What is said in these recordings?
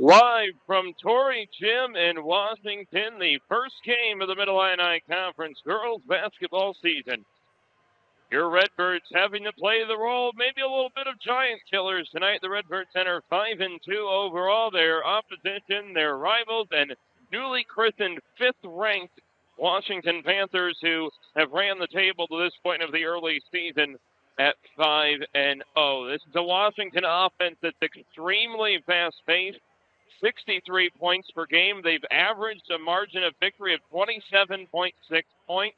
Live from Torrey Gym in Washington, the first game of the Mid-Illini Conference girls basketball season. Your Redbirds having to play the role, maybe a little bit of giant killers tonight. The Redbirds enter 5-2 overall. Their opposition, their rivals, and newly christened fifth-ranked Washington Panthers, who have ran the table to this point of the early season at 5-0. This is a Washington offense that's extremely fast-paced. 63 points per game. They've averaged a margin of victory of 27.6 points.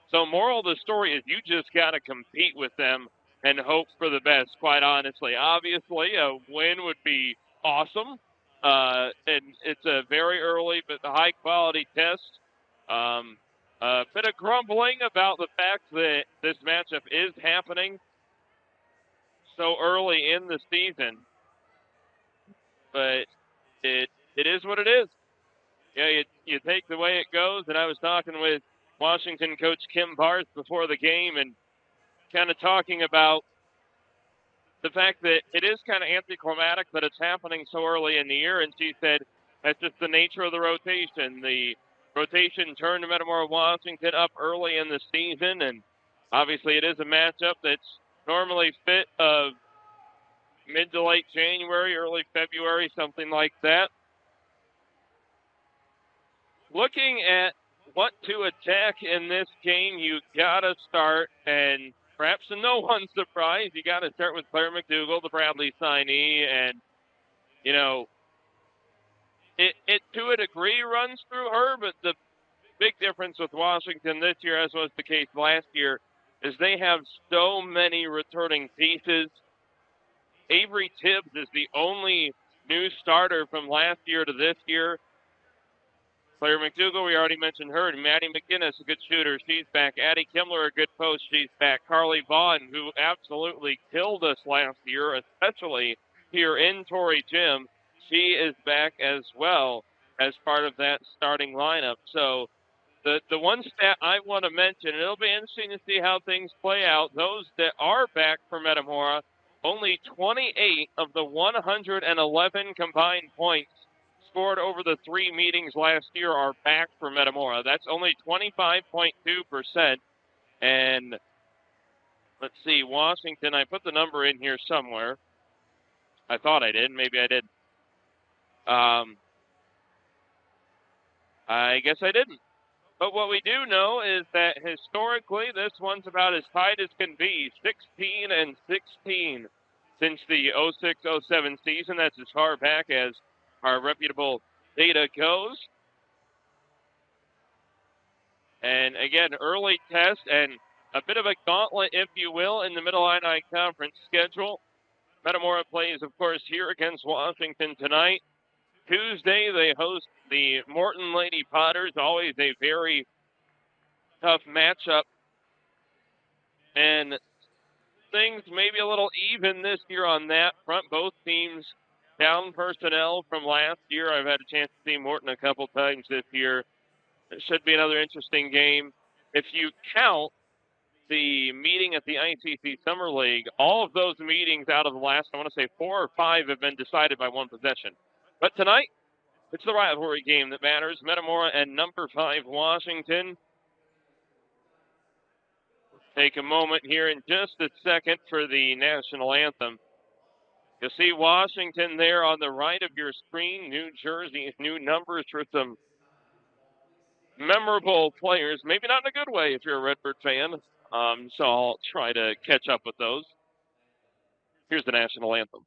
So moral of the story is you just got to compete with them and hope for the best, quite honestly. Obviously, a win would be awesome. And it's a very early but high-quality test. A bit of grumbling about the fact that this matchup is happening so early in the season. But it is what it is. Yeah, you take the way it goes. And I was talking with Washington coach Kim Barth before the game and kind of talking about the fact that it is kind of anticlimactic that it's happening so early in the year. And she said that's just the nature of the rotation. The rotation turned to Metamora Washington up early in the season. And obviously it is a matchup that's normally fit of mid to late January, early February, something like that. Looking at what to attack in this game, you got to start, and perhaps to no one's surprise, you got to start with Claire McDougall, the Bradley signee, and, you know, it to a degree runs through her, but the big difference with Washington this year, as was the case last year, is they have so many returning pieces. Avery Tibbs is the only new starter from last year to this year. Claire McDougall, we already mentioned her. And Maddie McGinnis, a good shooter. She's back. Addie Kimmler, a good post. She's back. Carly Vaughn, who absolutely killed us last year, especially here in Torrey Gym. She is back as well as part of that starting lineup. So the one stat I want to mention, and it'll be interesting to see how things play out, those that are back for Metamora, only 28 of the 111 combined points scored over the 3 meetings last year are back for Metamora. That's only 25.2%. And let's see, Washington, I put the number in here somewhere. I thought I did. Maybe I didn't. I guess I didn't. But what we do know is that historically, this one's about as tight as can be, 16-16 since the 06-07 season. That's as far back as our reputable data goes. And again, early test and a bit of a gauntlet, if you will, in the Mid-Illini Conference schedule. Metamora plays, of course, here against Washington tonight. Tuesday, they host the Morton Lady Potters, always a very tough matchup. And things maybe a little even this year on that front. Both teams down personnel from last year. I've had a chance to see Morton a couple times this year. It should be another interesting game. If you count the meeting at the ICC Summer League, all of those meetings out of the last, I want to say 4 or 5, have been decided by one possession. But tonight, it's the rivalry game that matters. Metamora and number 5 Washington. Take a moment here in just a second for the national anthem. You'll see Washington there on the right of your screen. New jerseys, new numbers for some memorable players. Maybe not in a good way if you're a Redbird fan. So I'll try to catch up with those. Here's the national anthem.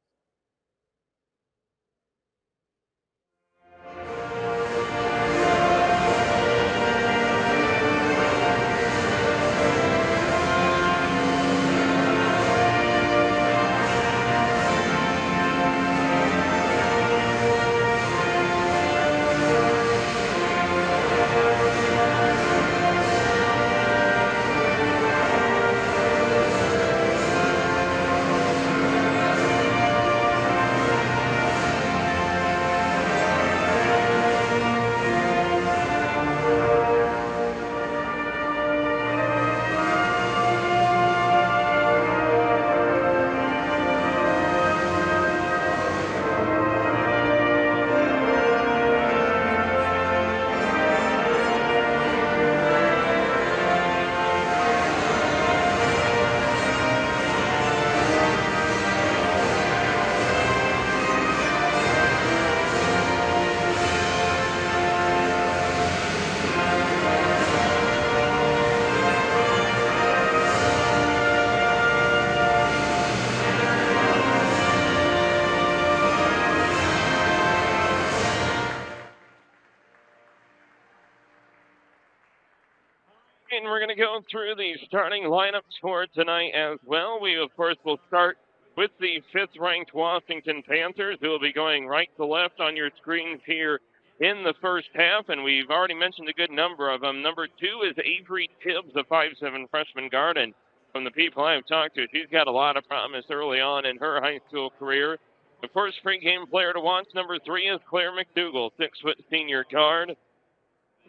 and we're going to go through the starting lineups for tonight as well. We, of course, will start with the 5th-ranked Washington Panthers, who will be going right to left on your screens here in the first half, and we've already mentioned a good number of them. Number 2 is Avery Tibbs, a 5'7" freshman guard, and from the people I've talked to, she's got a lot of promise early on in her high school career. Of course, pre-game player to watch, number 3 is Claire McDougall, 6-foot senior guard.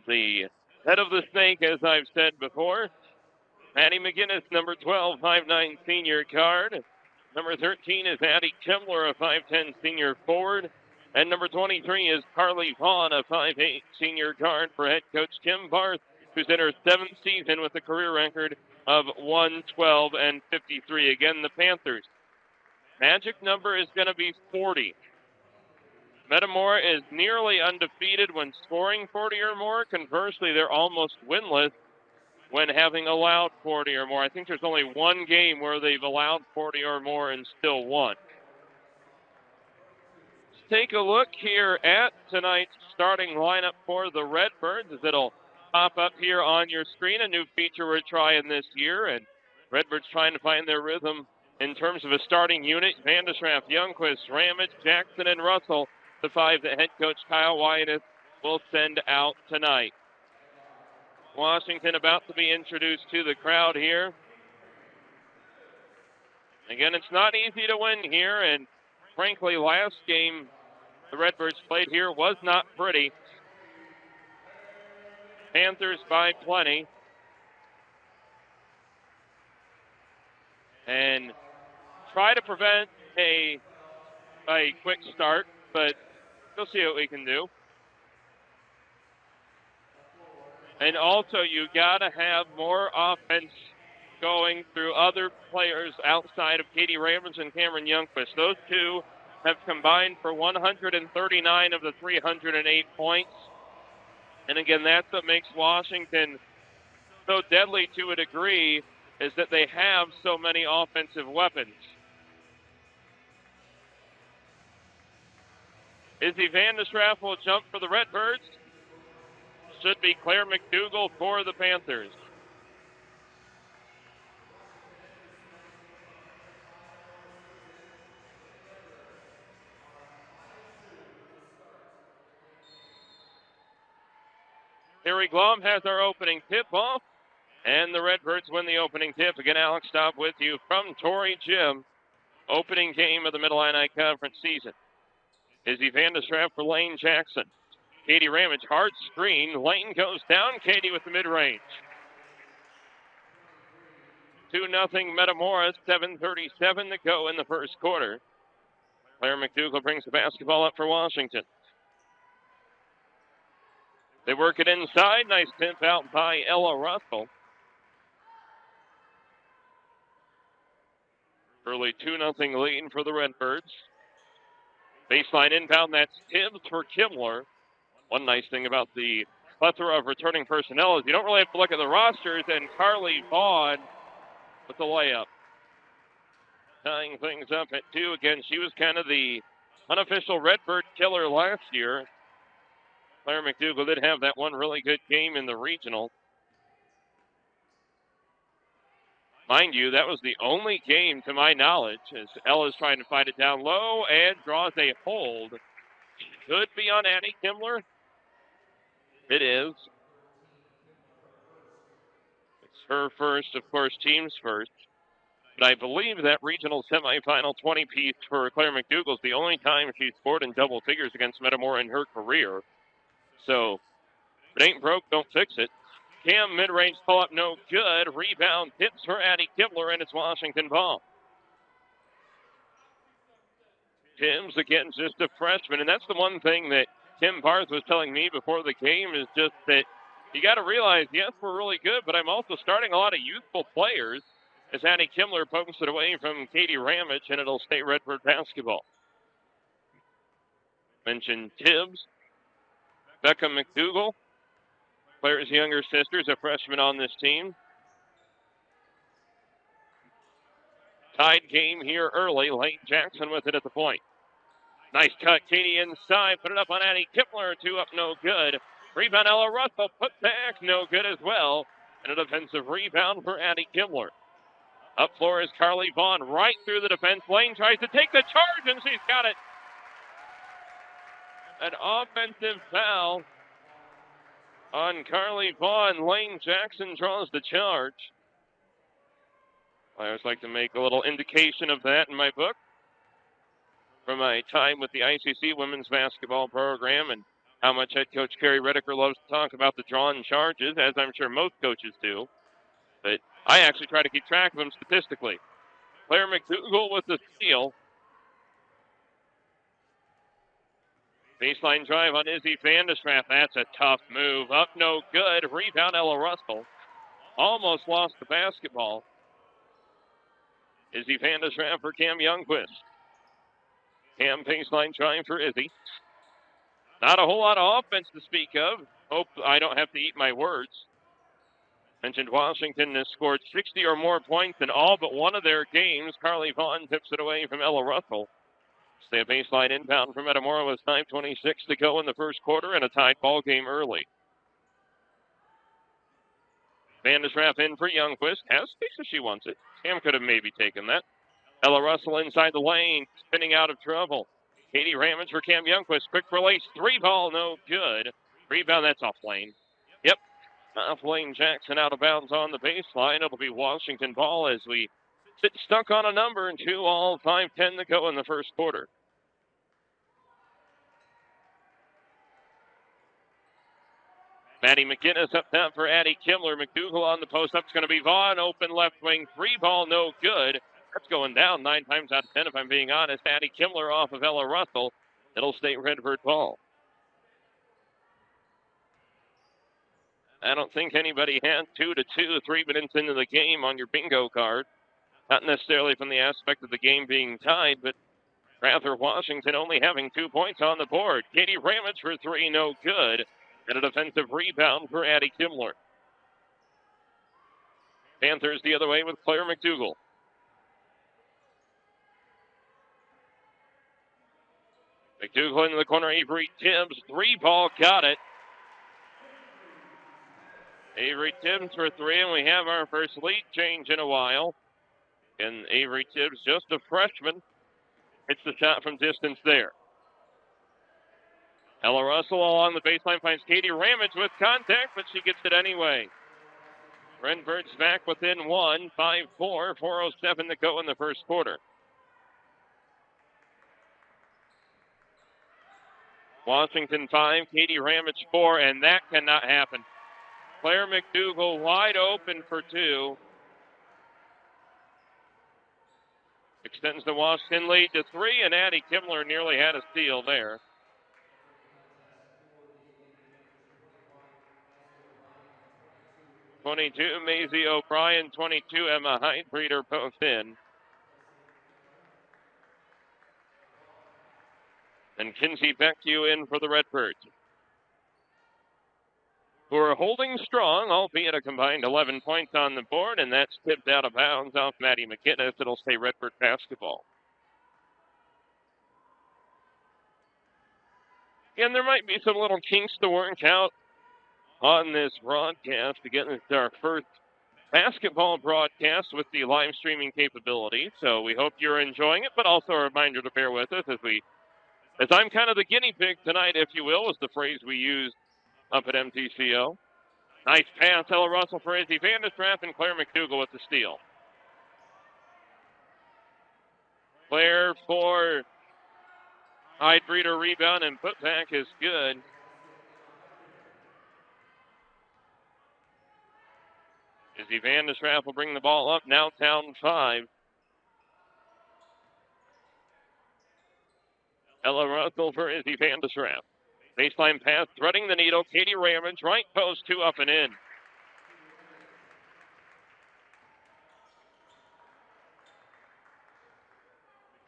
The head of the snake, as I've said before. Maddie McGinnis, number 12, 5'9" senior guard. Number 13 is Addie Kimmler, a 5'10" senior forward. And number 23 is Carly Vaughn, a 5'8" senior guard for head coach Kim Barth, who's in her 7th season with a career record of 112-53. Again, the Panthers. Magic number is going to be 40. Metamora is nearly undefeated when scoring 40 or more. Conversely, they're almost winless when having allowed 40 or more. I think there's only one game where they've allowed 40 or more and still won. Let's take a look here at tonight's starting lineup for the Redbirds, as it'll pop up here on your screen. A new feature we're trying this year, and Redbirds trying to find their rhythm in terms of a starting unit. Vandersraff, Youngquist, Ramage, Jackson, and Russell, the 5 that head coach Kyle Wyatt will send out tonight. Washington about to be introduced to the crowd here. Again, it's not easy to win here, and frankly, last game the Redbirds played here was not pretty. Panthers by plenty. And try to prevent a quick start, but we'll see what we can do. And also, you got to have more offense going through other players outside of Katie Ramage and Cameron Youngquist. Those two have combined for 139 of the 308 points. And again, that's what makes Washington so deadly to a degree, is that they have so many offensive weapons. Izzy Vandersraff will jump for the Redbirds. Should be Claire McDougall for the Panthers. Harry Glom has our opening tip-off, and the Redbirds win the opening tip. Again, Alex Staub with you from Torrey Gym. Opening game of the Mid-Illini Conference season. Izzy Vandersraff for Lane Jackson. Katie Ramage, hard screen. Lane goes down. Katie with the mid-range. 2-0 Metamora, 7:37 to go in the first quarter. Claire McDougall brings the basketball up for Washington. They work it inside. Nice pimp out by Ella Russell. Early 2-0 lead for the Redbirds. Baseline inbound, that's Tibbs for Kimmler. One nice thing about the plethora of returning personnel is you don't really have to look at the rosters, and Carly Vaughn with the layup. Tying things up at 2. Again, she was kind of the unofficial Redbird killer last year. Claire McDougall did have that one really good game in the regional. Mind you, that was the only game, to my knowledge, as Ella's trying to fight it down low and draws a hold. Could be on Addie Kimmler. It is. It's her first, of course, team's first. But I believe that regional semifinal 20-piece for Claire McDougall is the only time she's scored in double figures against Metamora in her career. So, if it ain't broke, don't fix it. Cam mid-range pull-up, no good. Rebound tips for Addie Kimmler, and it's Washington ball. Tim's, again, just a freshman, and that's the one thing that Tim Barth was telling me before the game, is just that you got to realize, yes, we're really good, but I'm also starting a lot of youthful players, as Addie Kimmler pokes it away from Katie Ramage, and it'll stay Redbird basketball. Mentioned Tibbs. Becca McDougall, Claire's younger sister, is a freshman on this team. Tied game here early. Lane Jackson with it at the point. Nice cut. Katie inside. Put it up on Addie Kimmler. 2 up, no good. Rebound, Ella Russell. Put back. No good as well. And a defensive rebound for Addie Kimmler. Up floor is Carly Vaughn right through the defense lane. Tries to take the charge, and she's got it. An offensive foul on Carly Vaughn. Lane Jackson draws the charge. I always like to make a little indication of that in my book from my time with the ICC women's basketball program and how much head coach Carrie Redeker loves to talk about the drawn charges, as I'm sure most coaches do. But I actually try to keep track of them statistically. Claire McDougall with the steal. Baseline drive on Izzy Vandersraff. That's a tough move. Up no good. Rebound Ella Russell. Almost lost the basketball. Izzy Vandersraff for Cam Youngquist. Cam baseline drive for Izzy. Not a whole lot of offense to speak of. Hope I don't have to eat my words. Mentioned Washington has scored 60 or more points in all but one of their games. Carly Vaughn tips it away from Ella Russell. Stay a baseline inbound for Metamora with 5:26 to go in the first quarter and a tied ball game early. Vandersraff in for Youngquist. Has space if she wants it. Cam could have maybe taken that. Ella Russell inside the lane, spinning out of trouble. Katie Ramage for Cam Youngquist. Quick release. 3-ball, no good. Rebound, that's off lane. Yep. Off lane Jackson out of bounds on the baseline. It'll be Washington ball as we sit stuck on a number and 2-all, 5:10 to go in the first quarter. Maddie McGinnis up top for Addie Kimmler. McDougall on the post up. It's going to be Vaughn. Open left wing. 3-ball, no good. That's going down 9 times out of 10, if I'm being honest. Addie Kimmler off of Ella Russell. It'll stay Redbird ball. I don't think anybody had 2-2, 3 minutes into the game on your bingo card. Not necessarily from the aspect of the game being tied, but rather Washington only having 2 points on the board. Katie Ramage for 3, no good. And a defensive rebound for Addie Kimmler. Panthers the other way with Claire McDougall. McDougall into the corner. Avery Tibbs. 3-ball, got it. Avery Tibbs for 3, and we have our first lead change in a while. And Avery Tibbs, just a freshman, hits the shot from distance there. Ella Russell along the baseline finds Katie Ramage with contact, but she gets it anyway. Redbirds back within 1, 5-4, 4:07 to go in the first quarter. Washington 5, Katie Ramage 4, and that cannot happen. Claire McDougall wide open for 2. Extends the Washington lead to 3, and Addie Kimmler nearly had a steal there. 22, Maisie O'Brien. 22, Emma Heidbreeder, both in. And Kinsey Beckwith in for the Redbirds, who are holding strong, albeit a combined 11 points on the board, and that's tipped out of bounds off Maddie McGinnis. It'll stay Redbird basketball. And there might be some little kinks to work out on this broadcast. Again, it's our first basketball broadcast with the live streaming capability, so we hope you're enjoying it, but also a reminder to bear with us as I'm kind of the guinea pig tonight, if you will, was the phrase we used up at MTCO. Nice pass, Ella Russell for Izzy Vandersraff, and Claire McDougall with the steal. Claire for Heidbreeder, rebound, and putback is good. Izzy Vandersraff will bring the ball up, now down 5. Ella Russell for Izzy Vandersraff. Baseline pass, threading the needle. Katie Ramage, right post, 2 up and in.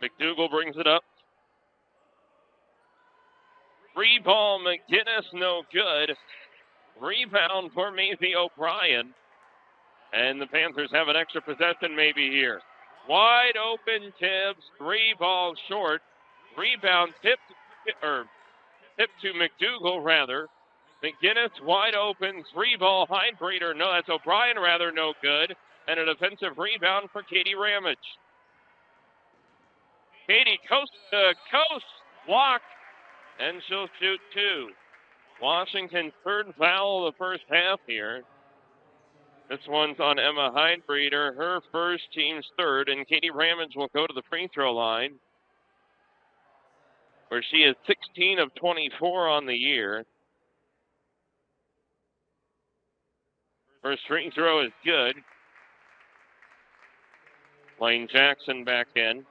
McDougall brings it up. 3-ball, McGinnis, no good. Rebound for Maisie O'Brien. And the Panthers have an extra possession maybe here. Wide open Tibbs, 3-ball short. Rebound tipped to McDougall, rather. McGinnis wide open, 3-ball high breeder. No, that's O'Brien rather, no good. And a defensive rebound for Katie Ramage. Katie coast to coast, block, and she'll shoot 2. Washington's third foul of the first half here. This one's on Emma Heinbreeder, her first, team's third, and Katie Ramage will go to the free throw line, where she is 16 of 24 on the year. First free throw is good. Lane Jackson back in.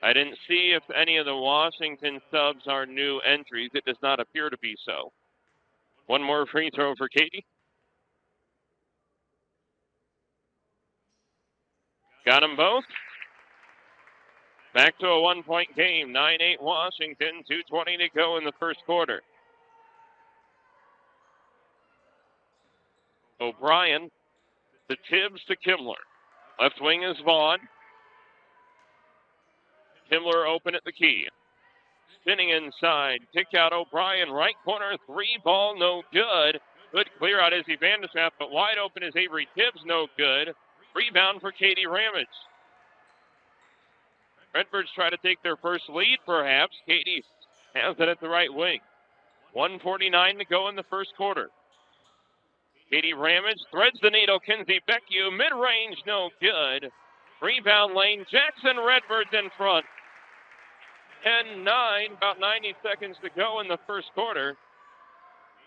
I didn't see if any of the Washington subs are new entries. It does not appear to be so. One more free throw for Katie. Got them both. Back to a one-point game. 9-8 Washington, 2:20 to go in the first quarter. O'Brien to Tibbs to Kimler. Left wing is Vaughn. Kimler open at the key. Spinning inside. Kick out O'Brien. Right corner. 3-ball. No good. Good clear out Izzy Vanderschaft, but wide open is Avery Tibbs. No good. Rebound for Katie Ramage. Redbirds try to take their first lead, perhaps. Katie has it at the right wing. 1:49 to go in the first quarter. Katie Ramage threads the needle. Kinsey Beckie, mid-range, no good. Rebound Lane Jackson, Redbirds in front. 10-9, about 90 seconds to go in the first quarter.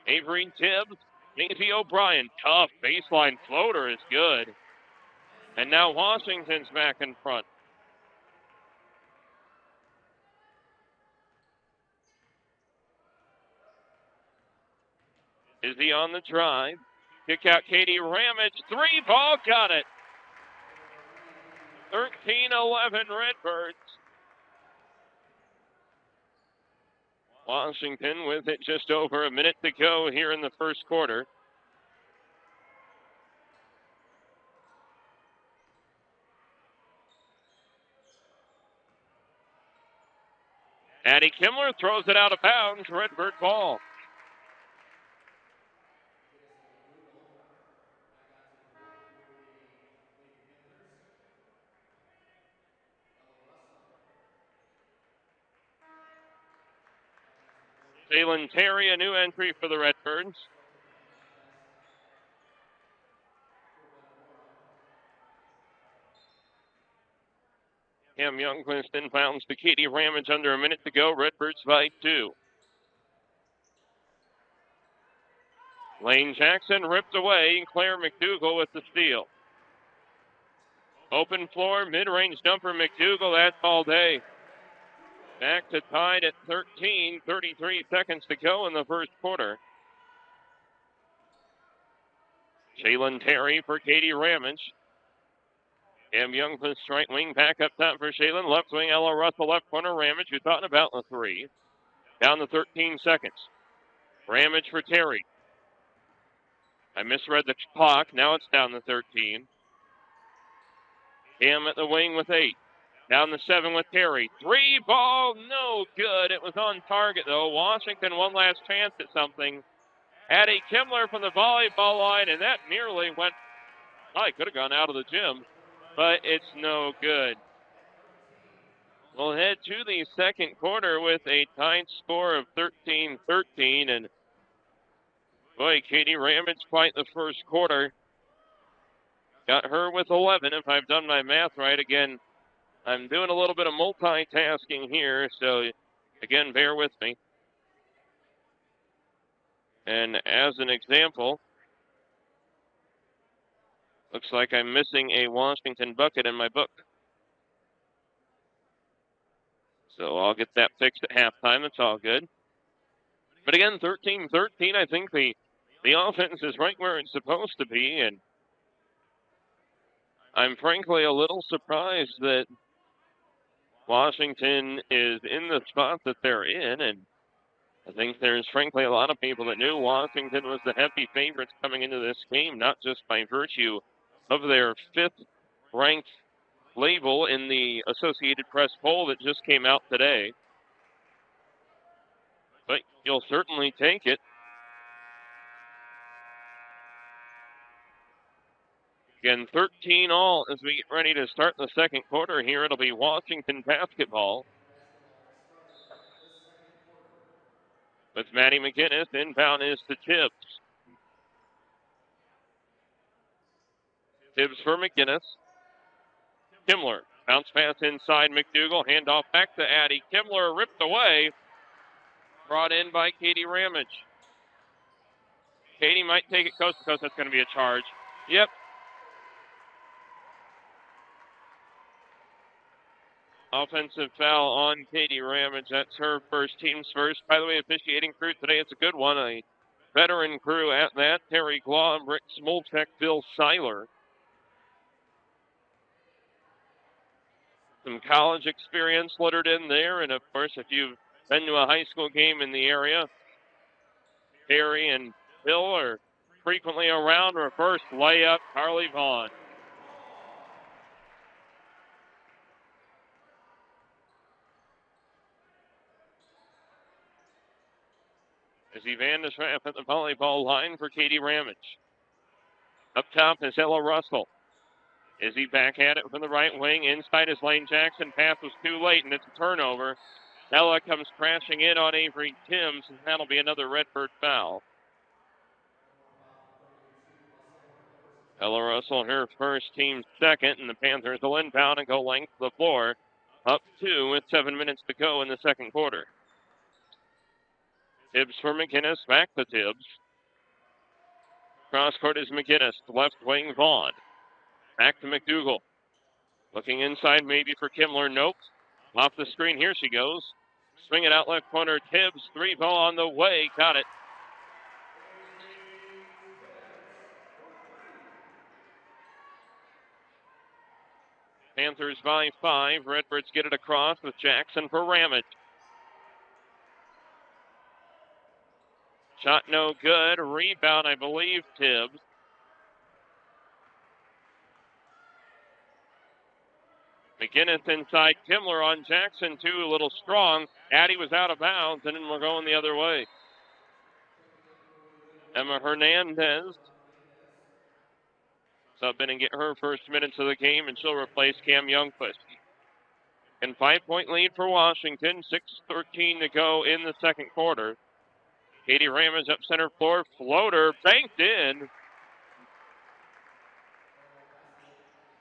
Avery Tibbs, Maisie O'Brien, tough baseline floater is good. And now Washington's back in front. Izzy on the drive. Kick out Katie Ramage. 3-ball, got it. 13-11 Redbirds. Washington with it just over a minute to go here in the first quarter. Addie Kimler throws it out of bounds. Redbird ball. Jalen Terry, a new entry for the Redbirds. Cam Youngquist inbounds to Katie Ramage under a minute to go. Redbirds by 2. Lane Jackson ripped away. Claire McDougal with the steal. Open floor, mid-range jumper McDougal. That's all day. Back to tied at 13. 33 seconds to go in the first quarter. Jalen Terry for Katie Ramage. Cam Youngquist right wing back up top for Shaylin. Left wing Ella Russell, left corner Ramage. Who thought about the 3. Down to 13 seconds. Ramage for Terry. I misread the clock. Now it's down to 13. Cam at the wing with 8. Down to 7 with Terry. 3-ball, no good. It was on target, though. Washington, one last chance at something. Addie Kimler from the volleyball line, and that nearly went, it could have gone out of the gym, but it's no good. We'll head to the second quarter with a tied score of 13-13, and boy, Katie Ramage quite the first quarter. Got her with 11, if I've done my math right. Again, I'm doing a little bit of multitasking here, so again, bear with me. And as an example, looks like I'm missing a Washington bucket in my book. So I'll get that fixed at halftime. It's all good. But again, 13-13, I think the offense is right where it's supposed to be, and I'm frankly a little surprised that Washington is in the spot that they're in, and I think there's frankly a lot of people that knew Washington was the heavy favorites coming into this game, not just by virtue of their 5th ranked label in the Associated Press poll that just came out today. But you'll certainly take it. Again, 13 all as we get ready to start the second quarter here. It'll be Washington basketball. With Maddie McGinnis, inbound is to Tibbs. Tibbs for McGinnis. Kimmler, bounce pass inside McDougal, handoff back to Addie. Kimmler ripped away, brought in by Katie Ramage. Katie might take it coast to coast. That's going to be a charge. Yep. Offensive foul on Katie Ramage. That's her first, team's first. By the way, officiating crew today, it's a good one. A veteran crew at that. Terry Glaum, Rick Smoltek, Bill Seiler. Some college experience littered in there. And, of course, if you've been to a high school game in the area, Terry and Bill are frequently around. Reverse layup, Carly Vaughn. Izzy Vandeschamp at the volleyball line for Katie Ramage. Up top is Ella Russell. Izzy back at it from the right wing. Inside is Lane Jackson. Pass was too late, and it's a turnover. Ella comes crashing in on Avery Timms, and that'll be another Redbird foul. Ella Russell, her first, team second, and the Panthers will inbound and go length of the floor. Up 2 with 7 minutes to go in the second quarter. Tibbs for McGinnis, back to Tibbs. Cross court is McGinnis, left wing Vaughn. Back to McDougal. Looking inside maybe for Kimmler, nope. Off the screen, here she goes. Swing it out left corner, Tibbs, 3 ball on the way, got it. Panthers by 5, Redbirds get it across with Jackson for Ramage. Shot no good. Rebound, I believe, Tibbs. McGinnis inside. Kimmler on Jackson, too. A little strong. Addie was out of bounds, and then we're going the other way. Emma Hernandez sub in and get her first minutes of the game, and she'll replace Cam Youngquist. And 5-point lead for Washington. 6:13 to go in the second quarter. Katie Ramage up center floor. Floater banked in.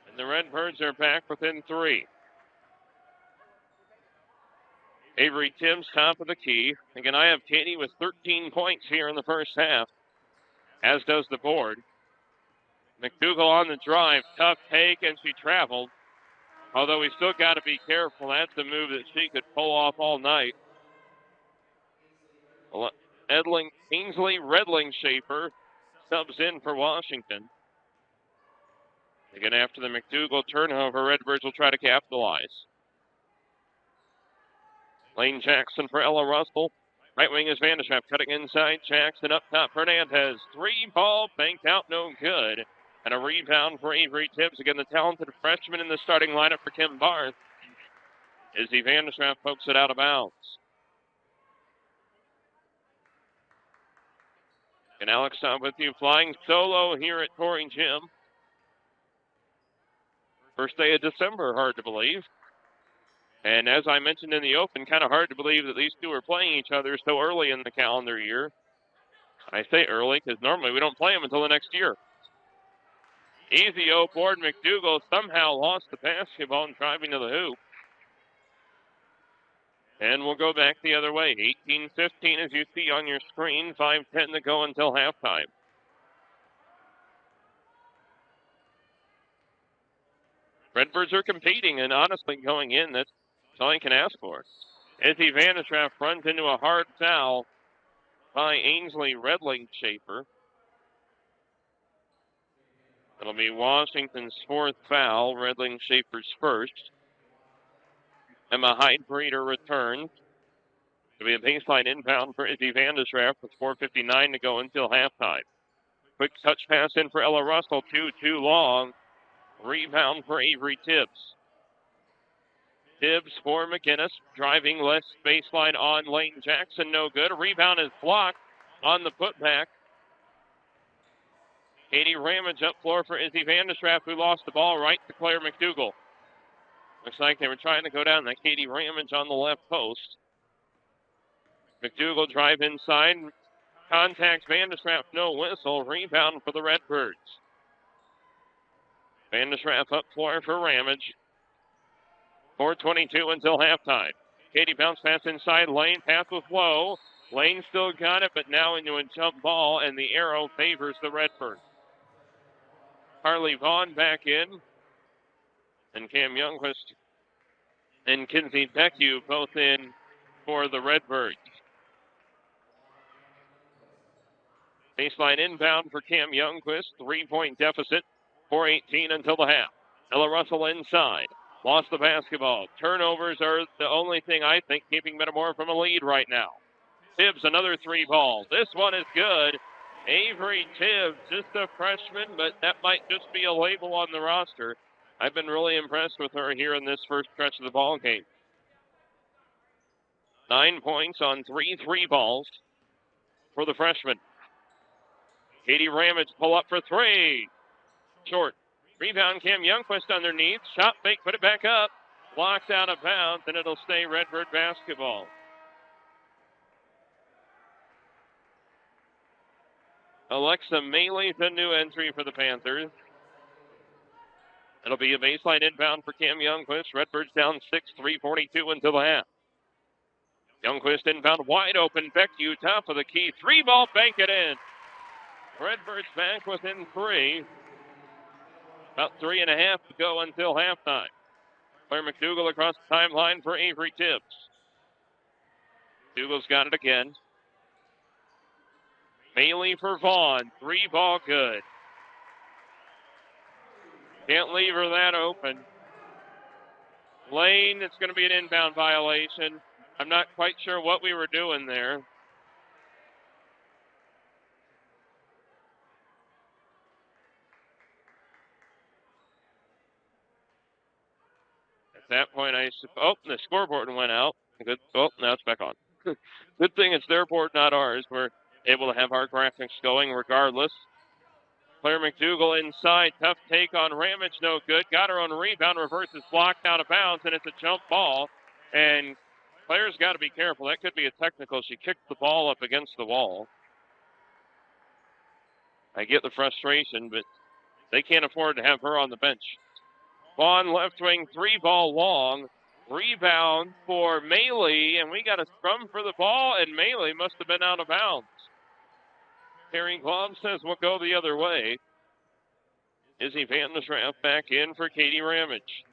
And the Redbirds are back within 3. Avery Timms, top of the key. Again, I have Katie with 13 points here in the first half, as does the board. McDougal on the drive. Tough take, and she traveled. Although we still got to be careful. That's a move that she could pull off all night. Ainsley Redling Schaefer subs in for Washington. Again, after the McDougal turnover, Redbirds will try to capitalize. Lane Jackson for Ella Russell. Right wing is Vandeschamp cutting inside. Jackson up top. Hernandez. 3 ball banked out, no good. And a rebound for Avery Tibbs. Again, the talented freshman in the starting lineup for Kim Barth. Izzy Vandeschamp pokes it out of bounds. And Alex, I'm with you, flying solo here at Torrey Gym. First day of December, hard to believe. And as I mentioned in the open, kind of hard to believe that these two are playing each other so early in the calendar year. I say early because normally we don't play them until the next year. Easy O board. McDougal somehow lost the basketball and driving to the hoop. And we'll go back the other way. 18-15 as you see on your screen. 5:10 to go until halftime. Redbirds are competing, and honestly going in, that's all you can ask for. Izzy Vandeschamp runs into a hard foul by Ainsley Redling Schaefer. It'll be Washington's 4th foul, Redling Schaefer's first. Emma Heidbreeder returns. It'll be a baseline inbound for Izzy Vandeschamp with 4:59 to go until halftime. Quick touch pass in for Ella Russell, too long. Rebound for Avery Tibbs. Tibbs for McInnes. Driving left baseline on Lane Jackson. No good. A rebound is blocked on the putback. Katie Ramage up floor for Izzy Vandestraff, who lost the ball right to Claire McDougal. Looks like they were trying to go down that Katie Ramage on the left post. McDougal drive inside. Contacts Vandestraff, no whistle. Rebound for the Redbirds. Vandestraff up floor for Ramage. 4:22 until halftime. Katie bounce pass inside lane. Pass was low. Lane still got it, but now into a jump ball, and the arrow favors the Redbirds. Harley Vaughn back in. And Cam Youngquist and Kinsey Beckew both in for the Redbirds. Baseline inbound for Cam Youngquist. 3-point deficit. 4:18 until the half. Ella Russell inside. Lost the basketball. Turnovers are the only thing I think keeping Metamora from a lead right now. Tibbs, another 3 ball. This one is good. Avery Tibbs, just a freshman, but that might just be a label on the roster. I've been really impressed with her here in this first stretch of the ball game. 9 points on 3 balls for the freshman. Katie Ramage pull up for 3. Short. Rebound Cam Youngquist underneath. Shot fake, put it back up. Blocked out of bounds, and it'll stay Redbird basketball. Alexa Maley's a new entry for the Panthers. It'll be a baseline inbound for Cam Youngquist. Redbirds down 6, 3:42 until the half. Youngquist inbound wide open. Beckew top of the key. 3 ball, bank it in. Redbirds back within 3. About 3.5 to go until halftime. Claire McDougal across the timeline for Avery Tibbs. McDougal's got it again. Maley for Vaughn. 3 ball good. Can't leave her that open. Lane, it's going to be an inbound violation. I'm not quite sure what we were doing there. At that point, the scoreboard went out. Good. Oh, now it's back on. Good thing it's their board, not ours. We're able to have our graphics going regardless. Claire McDougal inside. Tough take on Ramage. No good. Got her own rebound. Reverses blocked out of bounds, and it's a jump ball. And Claire's got to be careful. That could be a technical. She kicked the ball up against the wall. I get the frustration, but they can't afford to have her on the bench. Vaughn left wing 3 ball long. Rebound for Maley, and we got a scrum for the ball, and Maley must have been out of bounds. Terry Glom says we'll go the other way. Izzy Vandestraff back in for Katie Ramage.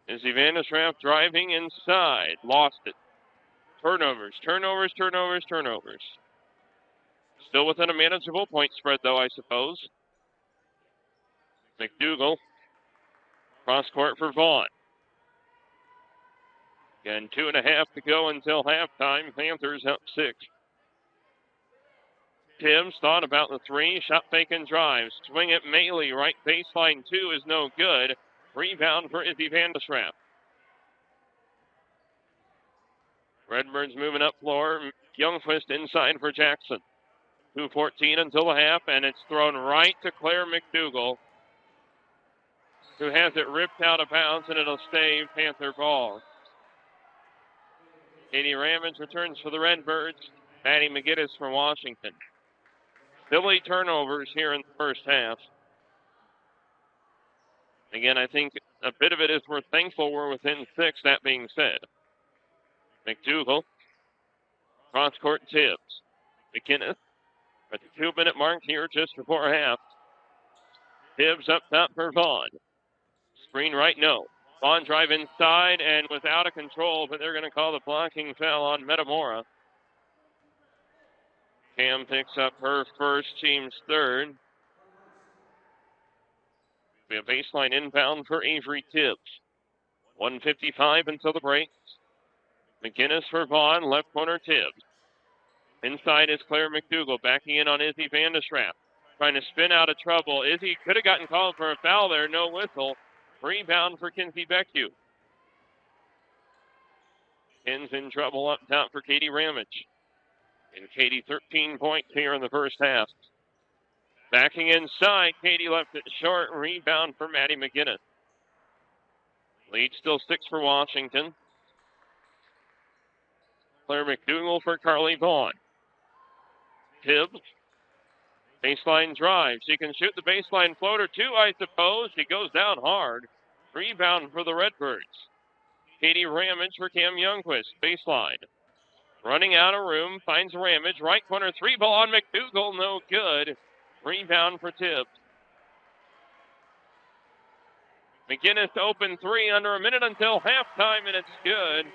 Izzy Vandestraff driving inside. Lost it. Turnovers. Still within a manageable point spread, though, I suppose. McDougal. Cross court for Vaughn. Again, 2.5 to go until halftime. Panthers up 6. Tibbs thought about the 3. Shot fake and drive. Swing at Maley. Right baseline 2 is no good. Rebound for Izzy Vandestraff. Redbirds moving up floor. Youngquist inside for Jackson. 2:14 until the half, and it's thrown right to Claire McDougal, who has it ripped out of bounds, and it'll stay Panther ball. Katie Ramage returns for the Redbirds. Maddie McGinnis from Washington. Silly turnovers here in the first half. Again, I think a bit of it is we're thankful we're within 6, that being said. McDougal. Cross court Tibbs. McInnes at the 2-minute mark here just before half. Tibbs up top for Vaughn. Screen right, no. Vaughn drive inside and was out of control, but they're going to call the blocking foul on Metamora. Cam picks up her first, team's third. Be a baseline inbound for Avery Tibbs. 1:55 until the break. McInnes for Vaughn, left corner Tibbs. Inside is Claire McDougall, backing in on Izzy Vandeschrap. Trying to spin out of trouble. Izzy could have gotten called for a foul there, no whistle. Rebound for Kinsey Beckwith. Ken's in trouble up top for Katie Ramage. And Katie 13 points here in the first half. Backing inside, Katie left it short. Rebound for Maddie McGinnis. Lead still 6 for Washington. Claire McDougall for Carly Vaughn. Tibbs. Baseline drive. She can shoot the baseline floater too, I suppose. She goes down hard. Rebound for the Redbirds. Katie Ramage for Cam Youngquist. Baseline. Running out of room. Finds Ramage. Right corner 3-ball on McDougall. No good. Rebound for Tibbs. McGinnis open 3 under a minute until halftime, and it's good.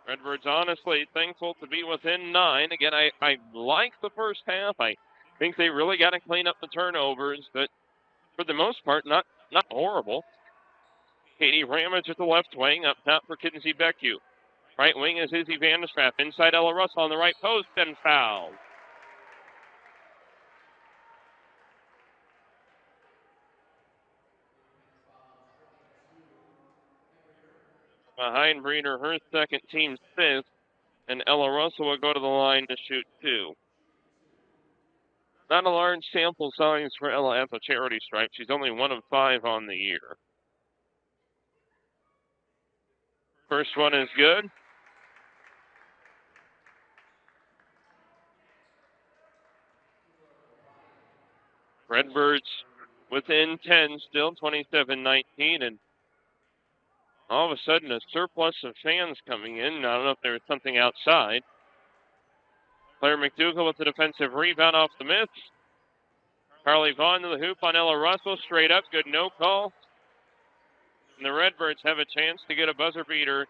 Redbirds honestly thankful to be within 9. Again, I like the first half. I think they really got to clean up the turnovers, but for the most part, not horrible. Katie Ramage at the left wing, up top for Kinsey Beckwith. Right wing is Izzy Vandeschrap. Inside Ella Russell on the right post and foul. Behind Breeder, her second, team 5th, and Ella Russell will go to the line to shoot 2. Not a large sample size for Ella at the charity stripe. She's only 1 of 5 on the year. First one is good. Redbirds within 10 still, 27-19, and all of a sudden a surplus of fans coming in. I don't know if there was something outside. Claire McDougall with the defensive rebound off the miss. Carly Vaughn to the hoop on Ella Russell. Straight up, good no call. And the Redbirds have a chance to get a buzzer beater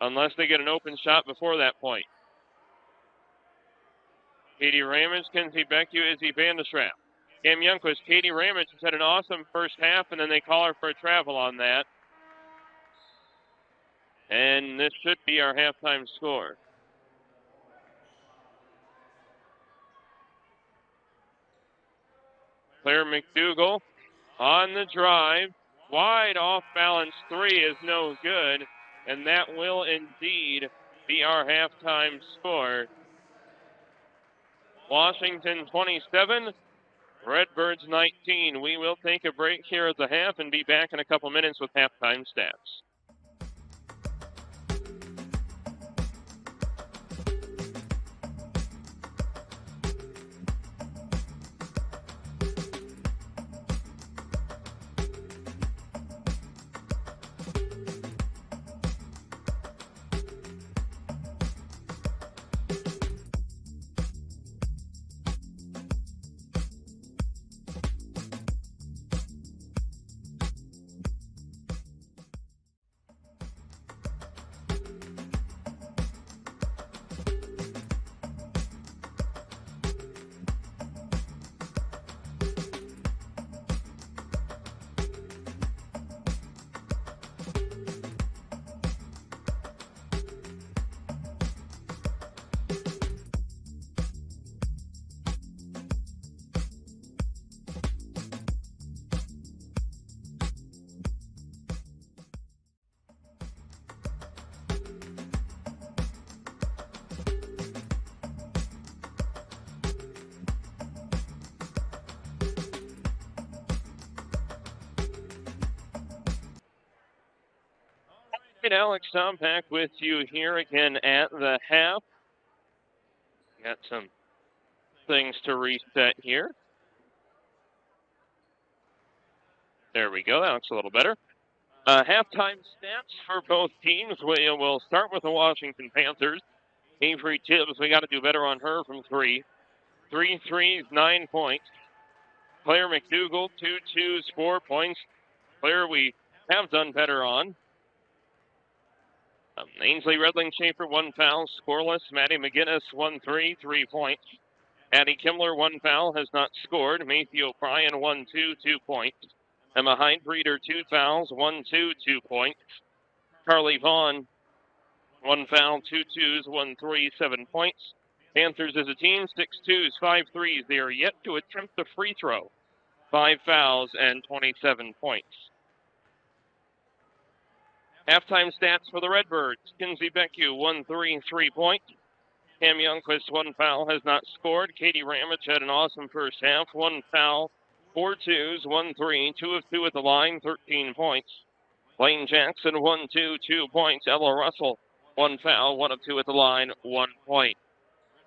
unless they get an open shot before that point. Katie Ramage, Kinsey Beckwith, Izzy Vandeschrap. Cam Youngquist, Katie Ramage has had an awesome first half, and then they call her for a travel on that. And this should be our halftime score. Claire McDougall on the drive. Wide off balance 3 is no good. And that will indeed be our halftime score. Washington 27, Redbirds 19. We will take a break here at the half and be back in a couple minutes with halftime stats. Alex Tompak with you here again at the half. Got some things to reset here. There we go. That looks a little better. Halftime stats for both teams. We'll start with the Washington Panthers. Avery Tibbs, we got to do better on her from 3. 3 threes, 9 points. Claire McDougall, 2 twos, 4 points. Claire, we have done better on. Ainsley Redling Schaefer, 1 foul, scoreless. Maddie McGinnis, 1-3, 3 points. Addie Kimmler, 1 foul, has not scored. Matthew O'Brien, 1-2, 2 points. Emma Hindbreeder, 2 fouls, 1-2, 2 points. Carly Vaughn, 1 foul, 2 twos, 1 3, 7 points. Panthers as a team, 6 twos, 5 threes. They are yet to attempt the free throw. 5 fouls and 27 points. Halftime stats for the Redbirds. Kinsey Becku, 1 3, 3 points. Cam Youngquist, 1 foul, has not scored. Katie Ramage had an awesome first half. 1 foul, 4 twos, 1 3, 2 of 2 at the line, 13 points. Lane Jackson, 1 2, 2 points. Ella Russell, 1 foul, 1 of 2 at the line, 1 point.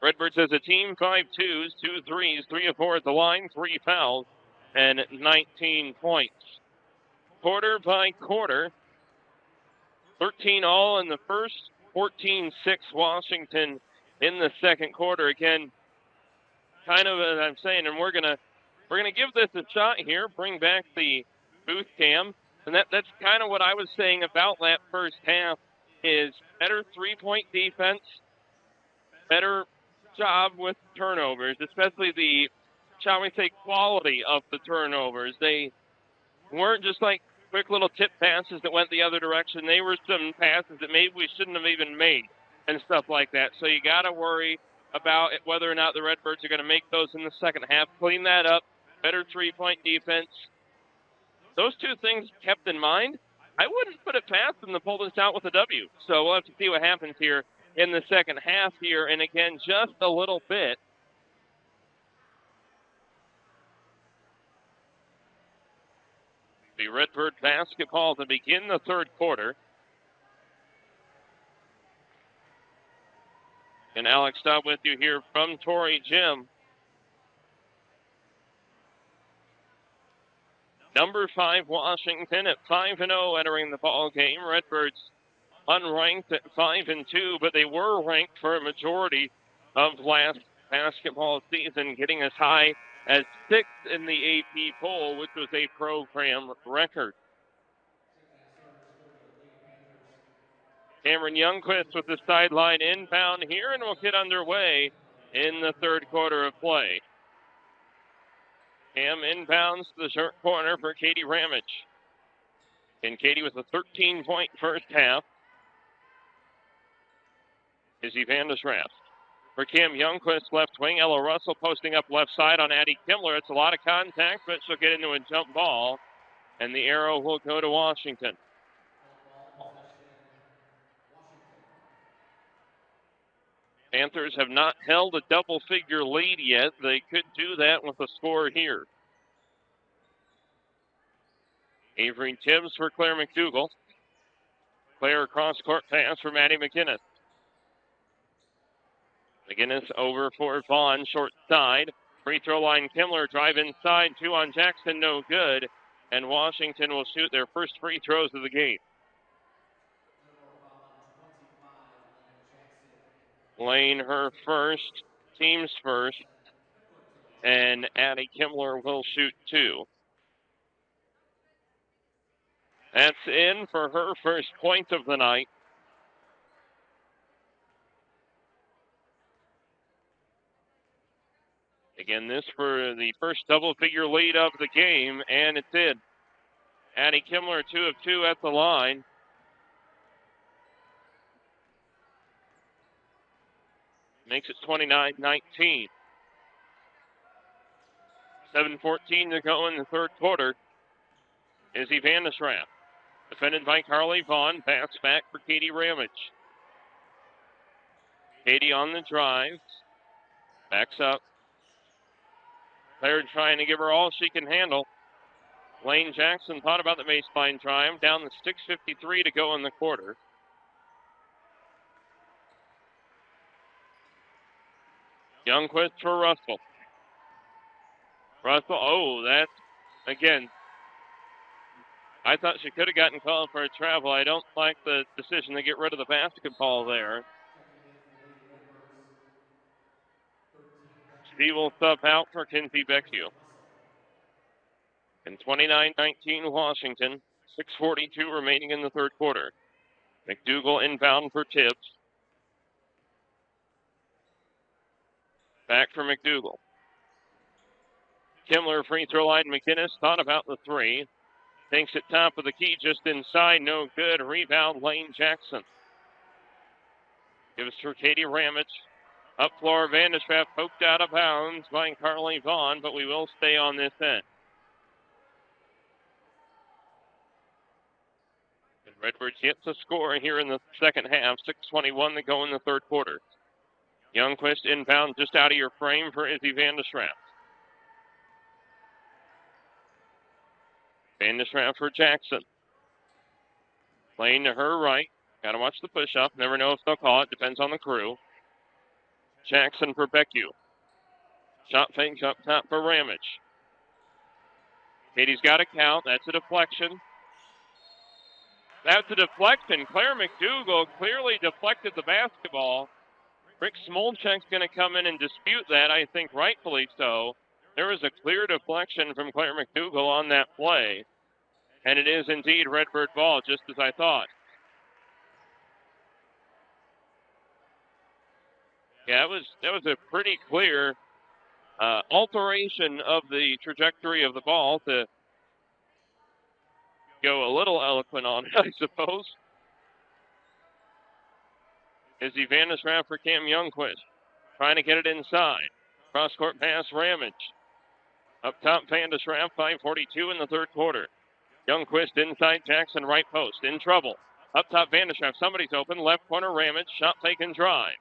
Redbirds as a team, 5 twos, 2 threes, 3 of 4 at the line, 3 fouls, and 19 points. Quarter by quarter, 13 all in the first, 14-6 Washington in the second quarter. Again, kind of as I'm saying, and we're gonna give this a shot here, bring back the booth cam. And that's kind of what I was saying about that first half is better three-point defense, better job with turnovers, especially the, shall we say, quality of the turnovers. They weren't just like quick little tip passes that went the other direction. They were some passes that maybe we shouldn't have even made and stuff like that. So you got to worry about whether or not the Redbirds are going to make those in the second half. Clean that up. Better three-point defense. Those two things kept in mind, I wouldn't put it past them to pull this out with a W. So we'll have to see what happens here in the second half here. And again, just a little bit. The Redbird basketball to begin the third quarter. And Alex Dobb with you here from Torrey Gym. Number 5, Washington at 5-0 entering the ball game. Redbirds unranked at 5-2, but they were ranked for a majority of last basketball season, getting as high as 6th in the AP poll, which was a program record. Cameron Youngquist with the sideline inbound here, and we'll get underway in the third quarter of play. Cam inbounds to the short corner for Katie Ramage. And Katie with a 13-point first half. Izzy Van der Schraft. For Cam Youngquist, left wing. Ella Russell posting up left side on Addie Kimmler. It's a lot of contact, but she'll get into a jump ball. And the arrow will go to Washington. Panthers have not held a double-figure lead yet. They could do that with a score here. Avery Tibbs for Claire McDougall. Claire cross-court pass for Maddie McGinnis. McGinnis over for Vaughn, short side. Free throw line, Kimmler drive inside, 2 on Jackson, no good. And Washington will shoot their first free throws of the game. Lane her first, team's first. And Addie Kimmler will shoot 2. That's in for her first point of the night. Again, this for the first double-figure lead of the game, and it's in. Addie Kimmler, 2 of 2 at the line. Makes it 29-19. 7:14 to go in the third quarter. Izzy Van der Schraft. Defended by Carly Vaughn. Pass back for Katie Ramage. Katie on the drive. Backs up. Claire trying to give her all she can handle. Lane Jackson thought about the baseline drive. Down to 6:53 to go in the quarter. Youngquist for Russell. Russell, that's, again, I thought she could have gotten called for a travel. I don't like the decision to get rid of the basketball there. She will sub out for Kinsey Becku. And 29-19 Washington. 6:42 remaining in the third quarter. McDougall inbound for Tibbs. Back for McDougall. Kimmler free throw line. McGinnis thought about the 3. Thinks it top of the key, just inside, no good. Rebound, Lane Jackson. Gives for Katie Ramage. Up floor, Vanderschaft poked out of bounds by Carly Vaughn, but we will stay on this end. And Redbirds yet to score here in the second half. 6:21 to go in the third quarter. Youngquist inbound just out of your frame for Izzy Vanderschaft. Vanderschaft for Jackson. Lane to her right. Got to watch the push-up. Never know if they'll call it. Depends on the crew. Jackson for Becku. Shot fakes up top for Ramage. Katie's got a count. That's a deflection. That's a deflection. Claire McDougall clearly deflected the basketball. Rick Smolchek's going to come in and dispute that, I think rightfully so. There was a clear deflection from Claire McDougall on that play. And it is indeed Redbird ball, just as I thought. Yeah, that was a pretty clear alteration of the trajectory of the ball to go a little eloquent on it, I suppose. Izzy Vanderschaft for Cam Youngquist. Trying to get it inside. Cross-court pass, Ramage. Up top, Vanderschaft, 5:42 in the third quarter. Youngquist inside, Jackson right post. In trouble. Up top, Vanderschaft. Somebody's open. Left corner, Ramage. Shot fake and drive.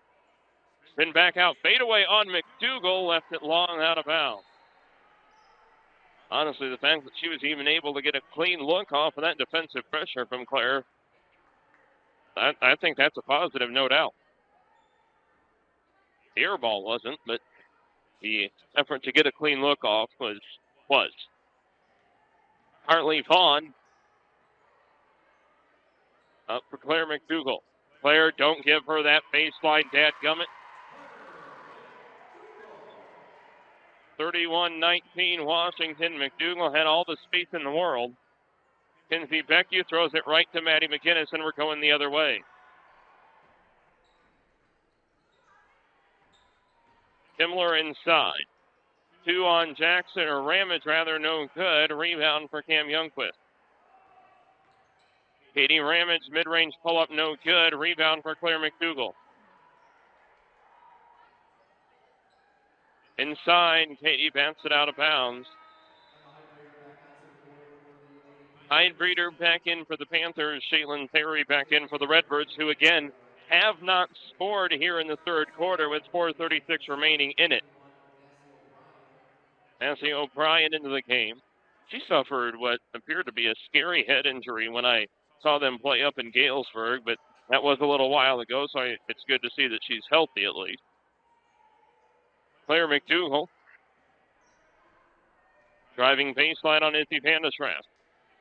Spin back out. Fade away on McDougall. Left it long out of bounds. Honestly, the fact that she was even able to get a clean look off of that defensive pressure from Claire, I think that's a positive, no doubt. The air ball wasn't, but the effort to get a clean look off was. Hartley Vaughn up for Claire McDougall. Claire, don't give her that baseline, dadgummit. 31-19 Washington. McDougall had all the space in the world. Kinsey Becku throws it right to Maddie McGinnis, and we're going the other way. Himmler inside. 2 on Jackson, or Ramage rather, no good. Rebound for Cam Youngquist. Katie Ramage, mid-range pull-up, no good. Rebound for Claire McDougall. Inside, Katie bats it out of bounds. Hydebreeder back in for the Panthers. Shaylin Terry back in for the Redbirds, who again have not scored here in the third quarter with 4:36 remaining in it. Nancy O'Brien into the game. She suffered what appeared to be a scary head injury when I saw them play up in Galesburg, but that was a little while ago, so it's good to see that she's healthy at least. Claire McDougall driving baseline on Izzy Vanderschaft.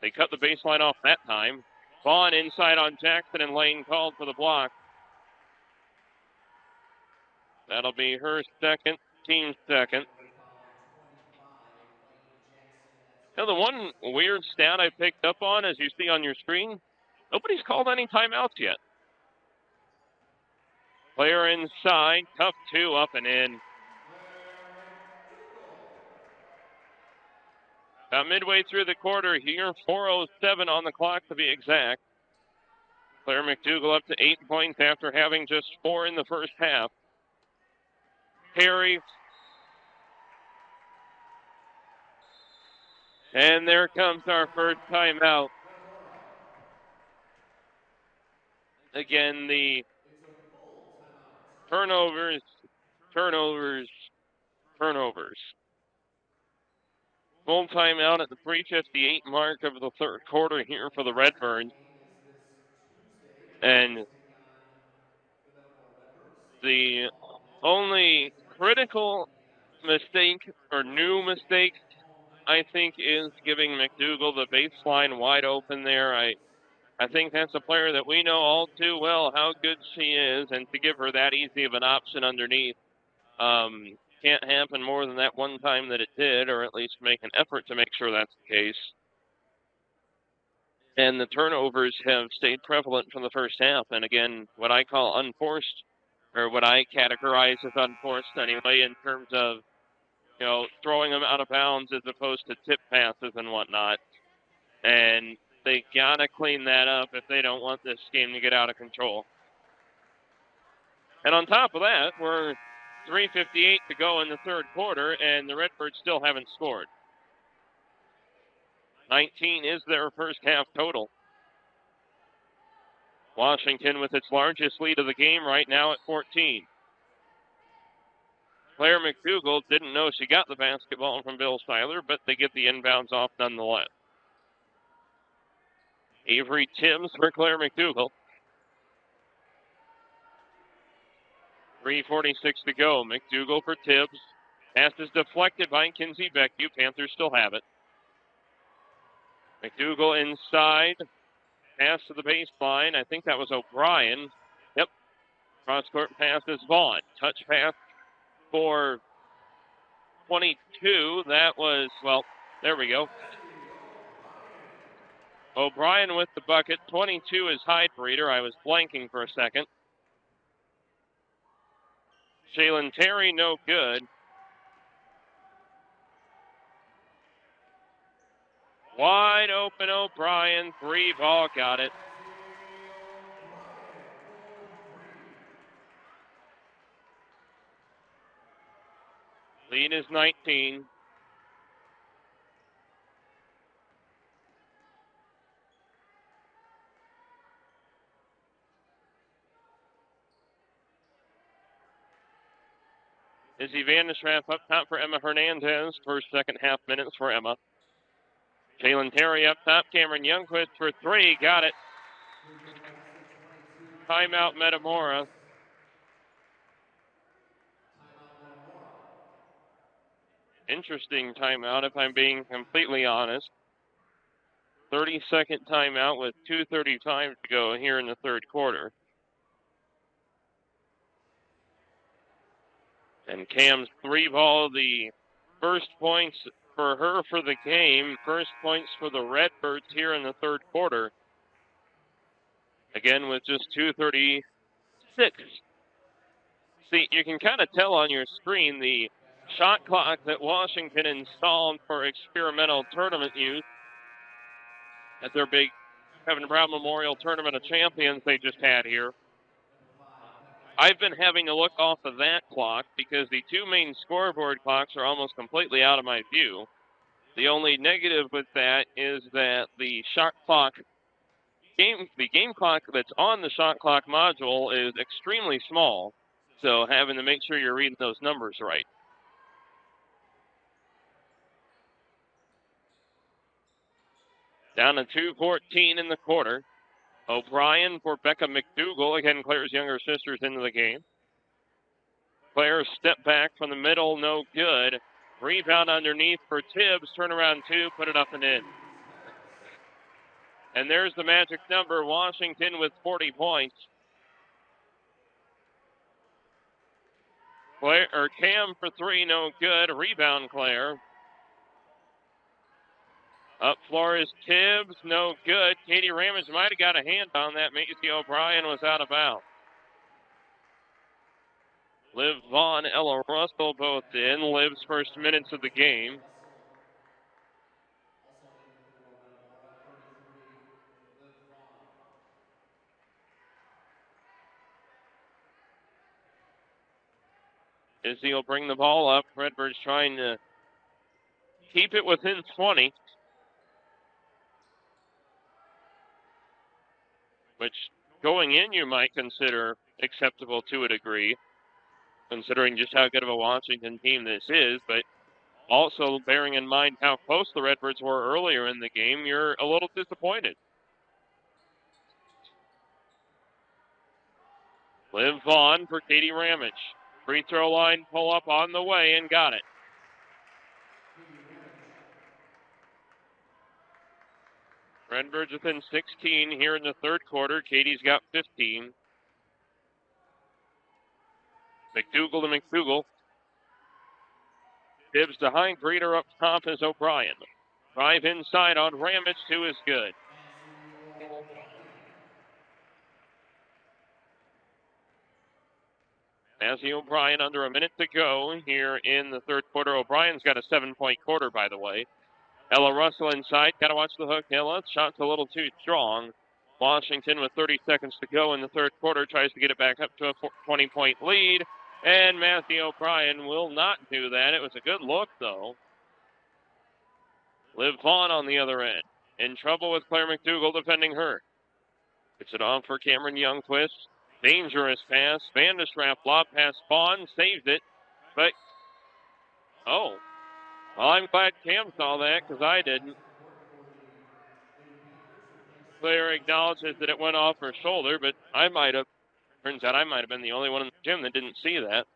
They cut the baseline off that time. Vaughn inside on Jackson, and Lane called for the block. That'll be her second, team second. Now, the one weird stat I picked up on, as you see on your screen, nobody's called any timeouts yet. Player inside, tough 2 up and in. About midway through the quarter here, 4:07 on the clock to be exact. Claire McDougall up to 8 points after having just 4 in the first half. Perry. And there comes our first timeout. Again, the turnovers. Full timeout at the 3:58 mark of the third quarter here for the Redbirds. And the only critical mistake or new mistake, I think, is giving McDougall the baseline wide open there. I think that's a player that we know all too well how good she is, and to give her that easy of an option underneath can't happen more than that one time that it did, or at least make an effort to make sure that's the case. And the turnovers have stayed prevalent from the first half, and again, what I call unforced, or what I categorize as unforced anyway, in terms of, throwing them out of bounds as opposed to tip passes and whatnot. And they got to clean that up if they don't want this game to get out of control. And on top of that, we're 3:58 to go in the third quarter, and the Redbirds still haven't scored. 19 is their first half total. Washington with its largest lead of the game right now at 14. Claire McDougall didn't know she got the basketball from Bill Seiler, but they get the inbounds off nonetheless. Avery Timms for Claire McDougall. 3:46 to go. McDougall for Tibbs. Pass is deflected by Kinsey Beckwith. Panthers still have it. McDougall inside. Pass to the baseline. I think that was O'Brien. Yep. Cross-court pass is Vaughn. Touch pass for 22. That was, well, there we go. O'Brien with the bucket. 22 is Heidbreeder. I was blanking for a second. Shaylin Terry, no good. Wide open O'Brien. 3-ball, got it. Lead is 19. Izzy Vandeschraff up top for Emma Hernandez. First, second half minutes for Emma. Shaylin Terry up top. Cameron Youngquist for 3. Got it. Timeout Metamora. Interesting timeout, if I'm being completely honest. 30-second timeout with 2:35 to go here in the third quarter. And Cam's 3-ball, the first points for her for the game. First points for the Redbirds here in the third quarter. Again, with just 2:36. See, you can kind of tell on your screen the shot clock that Washington installed for experimental tournament use at their big Kevin Brown Memorial Tournament of Champions they just had here. I've been having to look off of that clock because the two main scoreboard clocks are almost completely out of my view. The only negative with that is that the shot clock the game clock that's on the shot clock module is extremely small, so having to make sure you're reading those numbers right. Down to 2:14 in the quarter. O'Brien for Becca McDougall. Again, Claire's younger sister's into the game. Claire step back from the middle, no good. Rebound underneath for Tibbs. Turnaround 2, put it up and in. And there's the magic number. Washington with 40 points. Cam for 3, no good. Rebound, Claire. Up floor is Tibbs, no good. Katie Ramage might have got a hand on that. Macy O'Brien was out of bounds. Liv Vaughn, Ella Russell both in. Liv's first minutes of the game. Izzy will bring the ball up. Redbird's trying to keep it within 20. Which, going in, you might consider acceptable to a degree, considering just how good of a Washington team this is. But also, bearing in mind how close the Redbirds were earlier in the game, you're a little disappointed. Liv Vaughn for Katie Ramage. Free throw line pull up on the way and got it. Redbirds within 16 here in the third quarter. Katie's got 15. McDougall to McDougall. Tibbs to Heidbreeder. Up top is O'Brien. Drive inside on Ramage. 2 is good. Mazzy O'Brien under a minute to go here in the third quarter. O'Brien's got a 7-point quarter, by the way. Ella Russell inside. Got to watch the hook. Ella, shot's a little too strong. Washington, with 30 seconds to go in the third quarter, tries to get it back up to a 20-point lead. And Matthew O'Brien will not do that. It was a good look, though. Liv Vaughn on the other end. In trouble with Claire McDougall defending her. Gets it off for Cameron Youngquist. Dangerous pass. Vandestrap lob pass. Vaughn saves it. But, oh. Well, I'm glad Cam saw that because I didn't. Claire acknowledges that it went off her shoulder, but turns out I might have been the only one in the gym that didn't see that.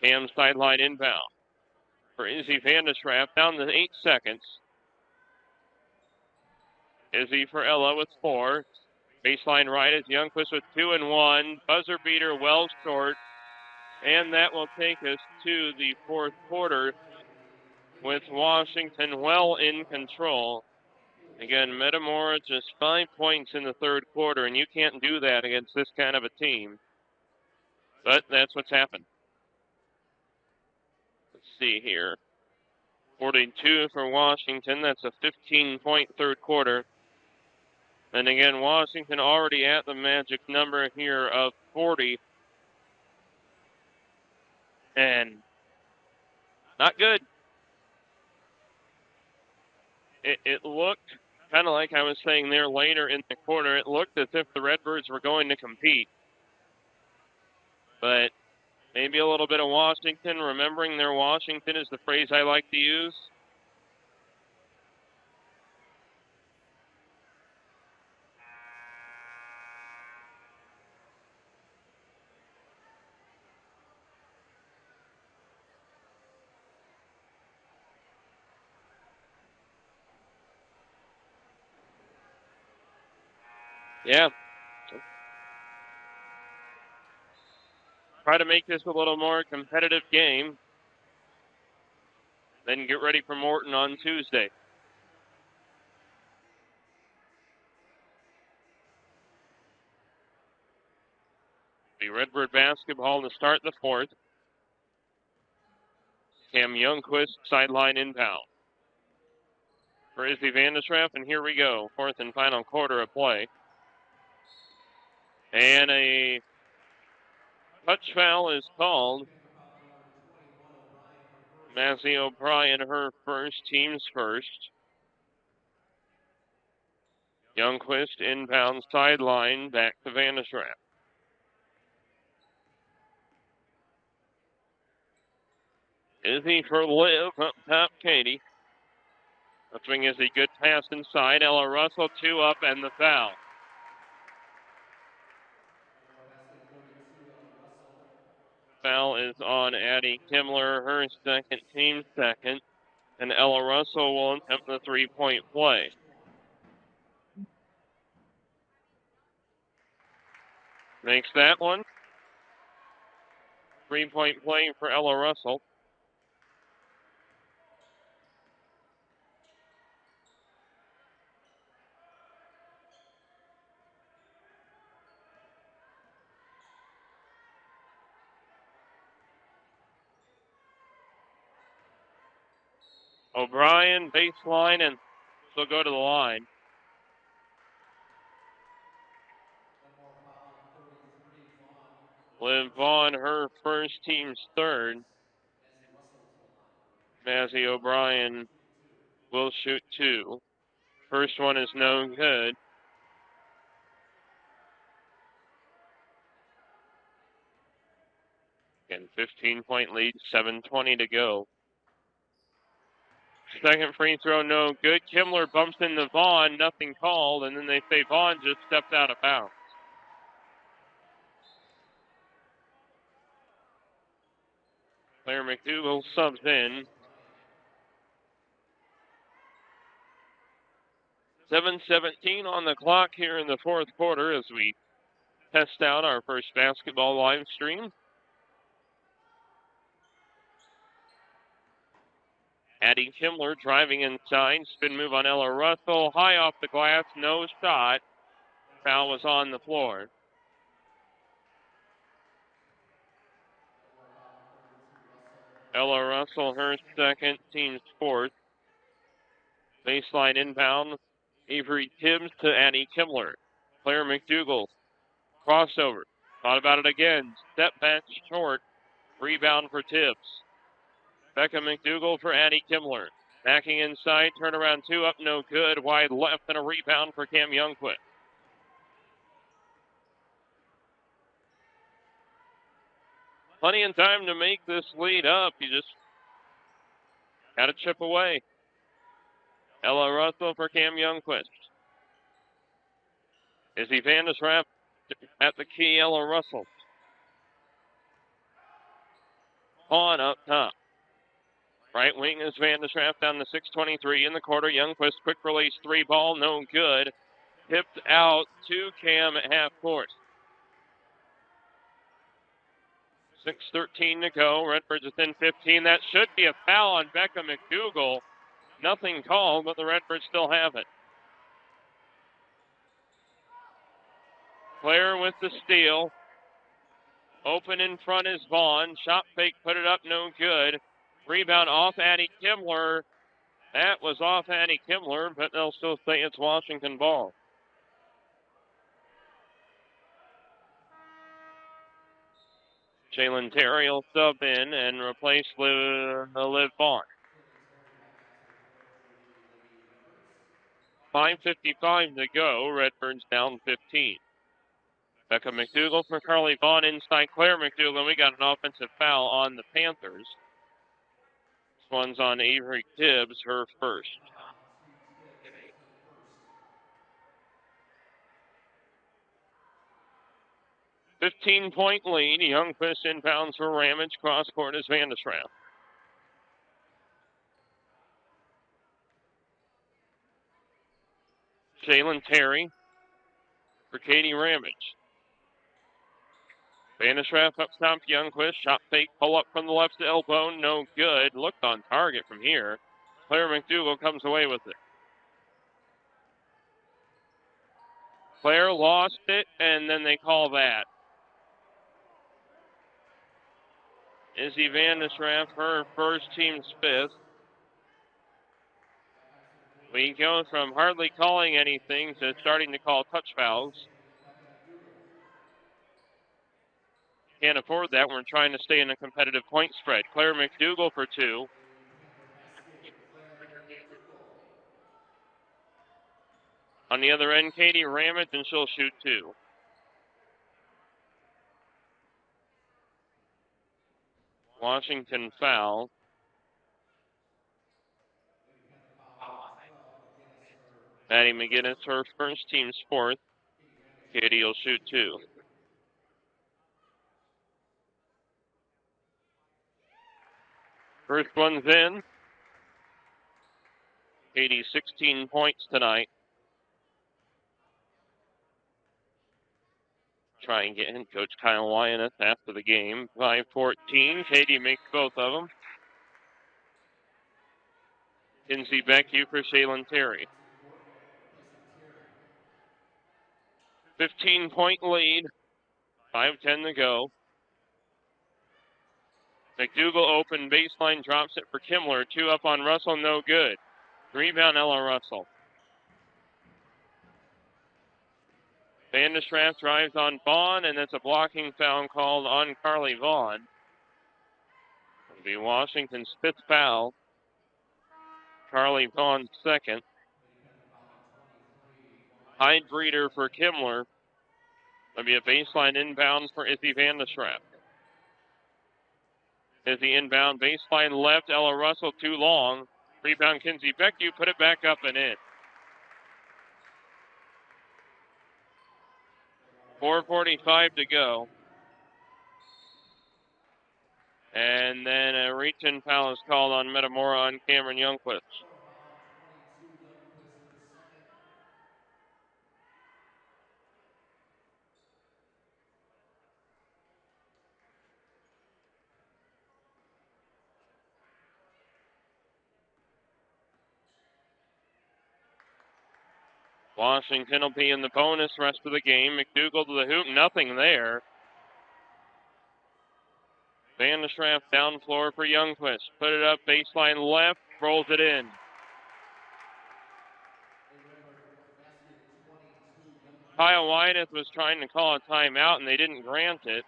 Cam sideline inbound for Izzy Vandestrap down to 8 seconds. Izzy for Ella with 4. Baseline right is Youngquist with 2 and 1. Buzzer beater well short. And that will take us to the fourth quarter with Washington well in control. Again, Metamora just 5 points in the third quarter, and you can't do that against this kind of a team. But that's what's happened. Let's see here. 42 for Washington. That's a 15-point third quarter. And again, Washington already at the magic number here of 40. And not good. It looked kind of like I was saying there later in the quarter. It looked as if the Redbirds were going to compete. But maybe a little bit of Washington. Remembering their Washington is the phrase I like to use. Yeah. Try to make this a little more competitive game. Then get ready for Morton on Tuesday. The Redbird basketball to start the fourth. Cam Youngquist sideline inbound for Izzy Vandestrap, and here we go. Fourth and final quarter of play. And a touch foul is called. Matthew O'Brien, her first, team's first. Youngquist inbound sideline back to Vandestrap. Izzy for Liv up top, Katie. The swing is a good pass inside. Ella Russell 2 up and the foul. Foul is on Addie Kimmler, her second, team second. And Ella Russell will attempt the 3-point play. Makes that one. 3-point play for Ella Russell. O'Brien, baseline, and she'll go to the line. Liv Vaughn, her first, team's third. Mazzy O'Brien will shoot 2. First one is no good. Again, 15-point lead, 7:20 to go. Second free throw, no good. Kimmler bumps into Vaughn, nothing called, and then they say Vaughn just stepped out of bounds. Claire McDougall subs in. 7:17 on the clock here in the fourth quarter as we test out our first basketball live stream. Addie Kimmler driving inside. Spin move on Ella Russell. High off the glass. No shot. Foul was on the floor. Ella Russell, her second, team's fourth. Baseline inbound. Avery Tibbs to Annie Kimmler. Claire McDougall. Crossover. Thought about it again. Step back short. Rebound for Tibbs. Becca McDougall for Annie Kimmler. Backing inside. Turnaround two up. No good. Wide left and a rebound for Cam Youngquist. Plenty of time to make this lead up. You just got to chip away. Ella Russell for Cam Youngquist. Izzy Vandesraff at the key. Ella Russell. Pawn up top. Right wing is Vandesraff down to 6:23 in the quarter. Youngquist quick release three ball. No good. Tipped out to Cam at half court. 6:13 to go. Redbirds within 15. That should be a foul on Becca McDougall. Nothing called, but the Redbirds still have it. Claire with the steal. Open in front is Vaughn. Shot fake, put it up, no good. Rebound off Annie Kimmler. That was off Annie Kimmler, but they'll still say it's Washington ball. Jalen Terry will sub in and replace Liv Vaughn. 5:55 to go. Redbirds down 15. Becca McDougall for Carly Vaughn inside Claire McDougall. We got an offensive foul on the Panthers. This one's on Avery Tibbs, her first. 15-point lead. Youngquist inbounds for Ramage. Cross court is Vandesraff. Jalen Terry for Katie Ramage. Vandesraff up top, Youngquist. Shot fake, pull up from the left elbow. No good. Looked on target from here. Claire McDougall comes away with it. Claire lost it, and then they call that. Izzy Vandesraff, her first, team's fifth. We go from hardly calling anything to starting to call touch fouls. Can't afford that. We're trying to stay in a competitive point spread. Claire McDougall for two. On the other end, Katie Ramage, and she'll shoot two. Washington foul. Maddie McGinnis, her first, team's fourth. Katie will shoot two. First one's in. Katie, 16 points tonight. Try and get in Coach Kyle Lioness after the game. 5-14. Katie makes both of them. Kinsey Beckie for Shaylin Terry. 15-point lead. 5:10 to go. McDougall open baseline, drops it for Kimmler. Two up on Russell, no good. Rebound Ella Russell. Vandesraff drives on Vaughn, and that's a blocking foul called on Carly Vaughn. It'll be Washington's fifth foul. Carly Vaughn's second. Hyde Breeder for Kimmler. There'll be a baseline inbound for Izzy Vandesraff. Izzy inbound, baseline left. Ella Russell too long. Rebound Kinsey Beckie, put it back up and in. 4:45 to go. And then a reach-in foul is called on Metamora on Cameron Youngquist. Washington will be in the bonus rest of the game. McDougall to the hoop, nothing there. Vandesraff down floor for Youngquist. Put it up, baseline left, rolls it in. Kyle Wyneth was trying to call a timeout, and they didn't grant it.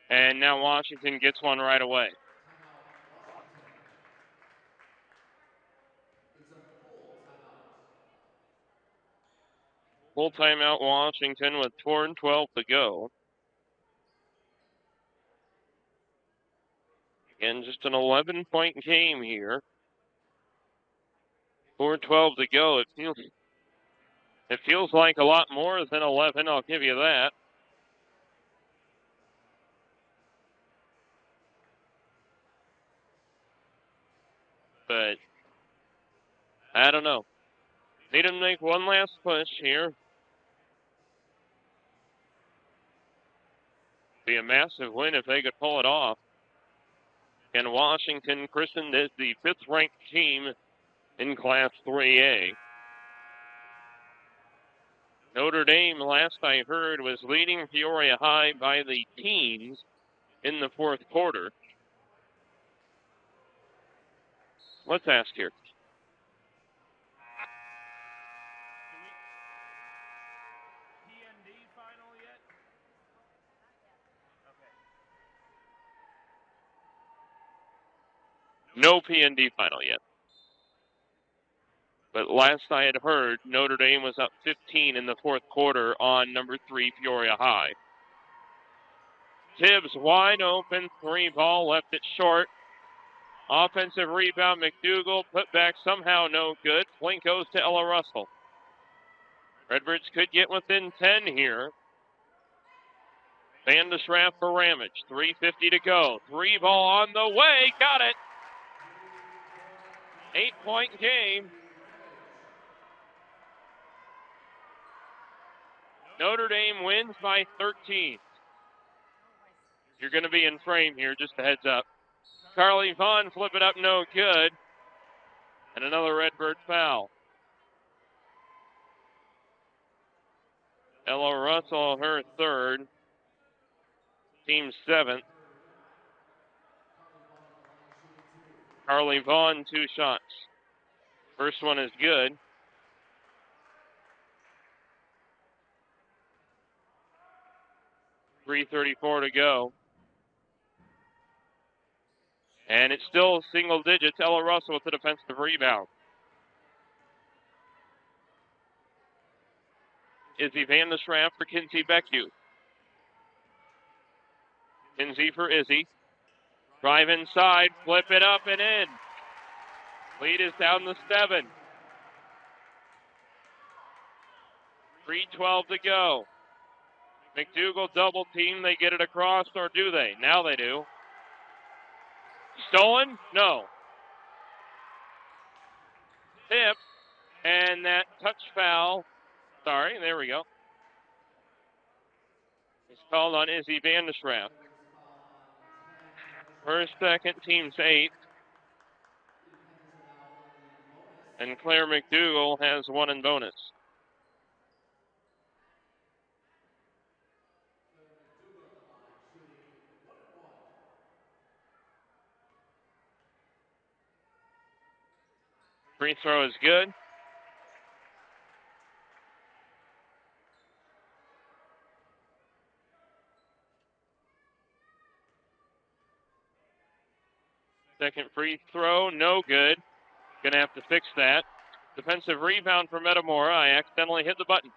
And now Washington gets one right away. Full timeout Washington with 4:12 to go. Again, just an 11-point game here. 4:12 to go. It feels like a lot more than 11, I'll give you that. But I don't know. Need to make one last push here. Be a massive win if they could pull it off. And Washington christened as the 5th-ranked team in Class 3A. Notre Dame, last I heard, was leading Peoria High by the teens in the 4th quarter. Let's ask here. No PND final yet. But last I had heard, Notre Dame was up 15 in the 4th quarter on number 3 Peoria High. Tibbs wide open, 3 ball, left it short. Offensive rebound, McDougal, put back somehow no good. Point goes to Ella Russell. Redbirds could get within 10 here. Van de Schraff for Ramage, 3:50 to go. 3 ball on the way, got it. 8-point game. Notre Dame wins by 13. You're going to be in frame here, just a heads up. Carly Vaughn flip it up, no good. And another Redbird foul. Ella Russell, her 3rd. Team 7th. Carly Vaughn, 2 shots. First one is good. 3:34 to go. And it's still single digits. Ella Russell with the defensive rebound. Izzy Van de Schraff for Kinsey Beckhue. Kinsey for Izzy. Drive inside, flip it up and in. Lead is down to 7. 3:12 to go. McDougal double team. They get it across, or do they? Now they do. Stolen? No. Tip. And that touch foul. Sorry, there we go. It's called on Izzy Van de Schraff. First, second, team's 8. And Claire McDougal has 1 in bonus. Free throw is good. Second free throw, no good. Gonna have to fix that. Defensive rebound for Metamora. I accidentally hit the button.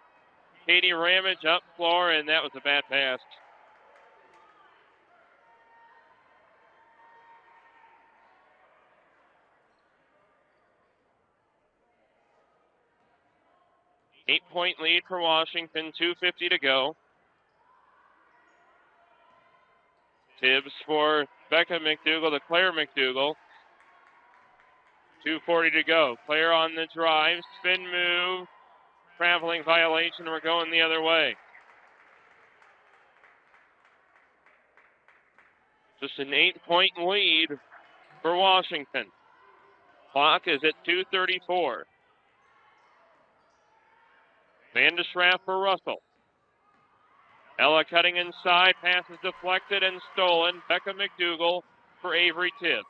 Katie Ramage up floor, and that was a bad pass. Eight-point lead for Washington, 2:50 to go. Tibbs for Becca McDougal to Claire McDougal. 2:40 to go. Claire on the drive, spin move, traveling violation. We're going the other way. Just an 8-point lead for Washington. Clock is at 2:34. Van de Schraff for Russell. Ella cutting inside, pass is deflected and stolen. Becca McDougal for Avery Tibbs.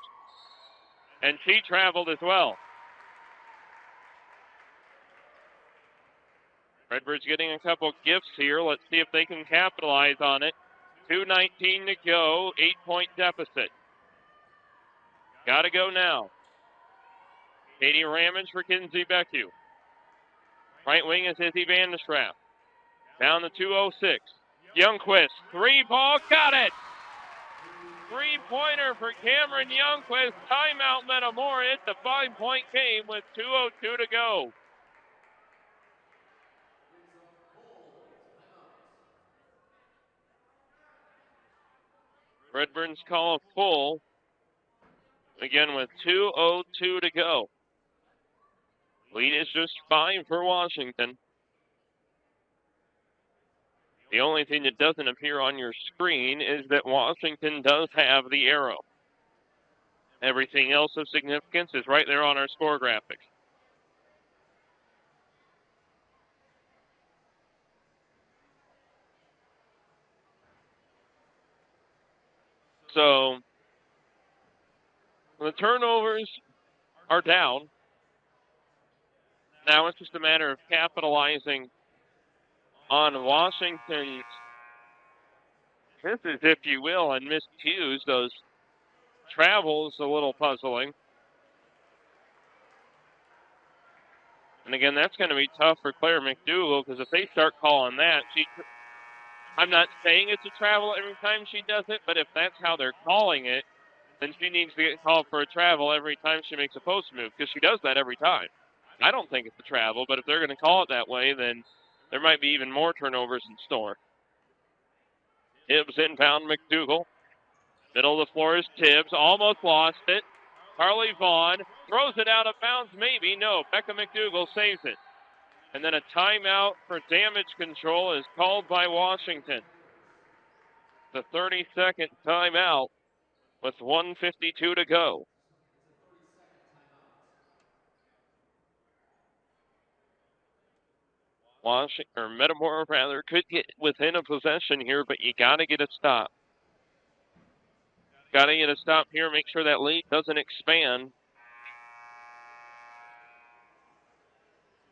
And she traveled as well. Redbirds getting a couple gifts here. Let's see if they can capitalize on it. 2:19 to go, 8-point deficit. Got to go now. Katie Ramage for Kinsey Becku. Right wing is Izzy Vandestraff. Down to 2:06. Youngquist, 3-ball, got it! 3-pointer for Cameron Youngquist. Timeout Metamora. It's a 5-point game with 2:02 to go. Redbirds call a full. Again with 2:02 to go. Lead is just 5 for Washington. The only thing that doesn't appear on your screen is that Washington does have the arrow. Everything else of significance is right there on our score graphics. So the turnovers are down. Now it's just a matter of capitalizing on Washington's misses, if you will, and miscues. Those travels a little puzzling. And again, that's going to be tough for Claire McDougall because if they start calling that, I'm not saying it's a travel every time she does it, but if that's how they're calling it, then she needs to get called for a travel every time she makes a post move because she does that every time. I don't think it's a travel, but if they're going to call it that way, then there might be even more turnovers in store. Tibbs inbound McDougall. Middle of the floor is Tibbs. Almost lost it. Carly Vaughn throws it out of bounds. Maybe. No. Becca McDougall saves it. And then a timeout for damage control is called by Washington. The 30-second timeout with 1:52 to go. Metamora rather could get within a possession here, but you got to get a stop. Got to get a stop here. Make sure that lead doesn't expand.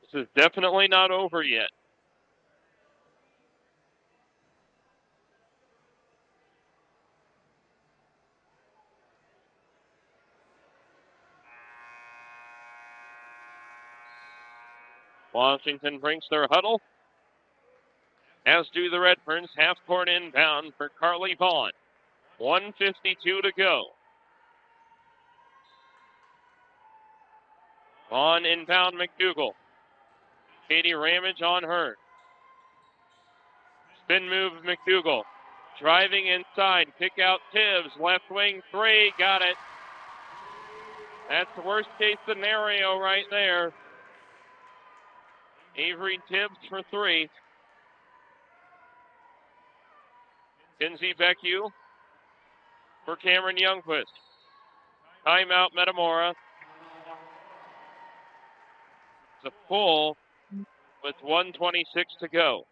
This is definitely not over yet. Washington brings their huddle, as do the Redbirds. Half court inbound for Carly Vaughn. 1:52 to go. Vaughn inbound McDougall. Katie Ramage on her. Spin move of McDougall. Driving inside. Kick out Tibbs. Left wing 3. Got it. That's the worst case scenario right there. Avery Tibbs for 3. Kinsey Becku for Cameron Youngquist. Timeout Metamora. It's a full with 1:26 to go.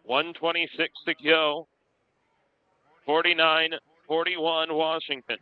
$1:26 to go. 49-41 Washington.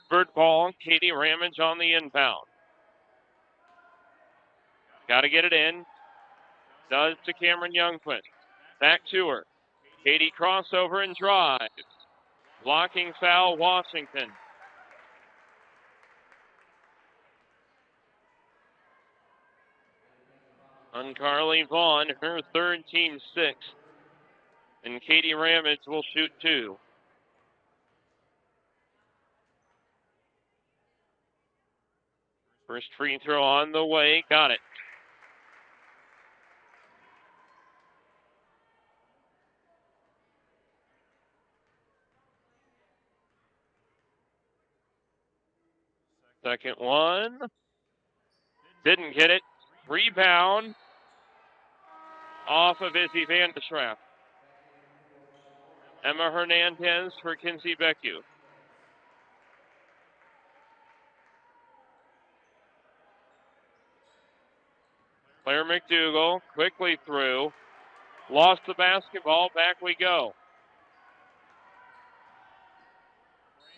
Bird ball, Katie Ramage on the inbound. Got to get it in. Does to Cameron Youngquist. Back to her. Katie crossover and drives. Blocking foul, Washington. On Carly Vaughn, her third, team sixth. And Katie Ramage will shoot 2. First free throw on the way. Got it. Second one. Didn't get it. Rebound off of Izzy Van de Schrapp. Emma Hernandez for Kinsey Becku. Claire McDougal quickly through. Lost the basketball. Back we go.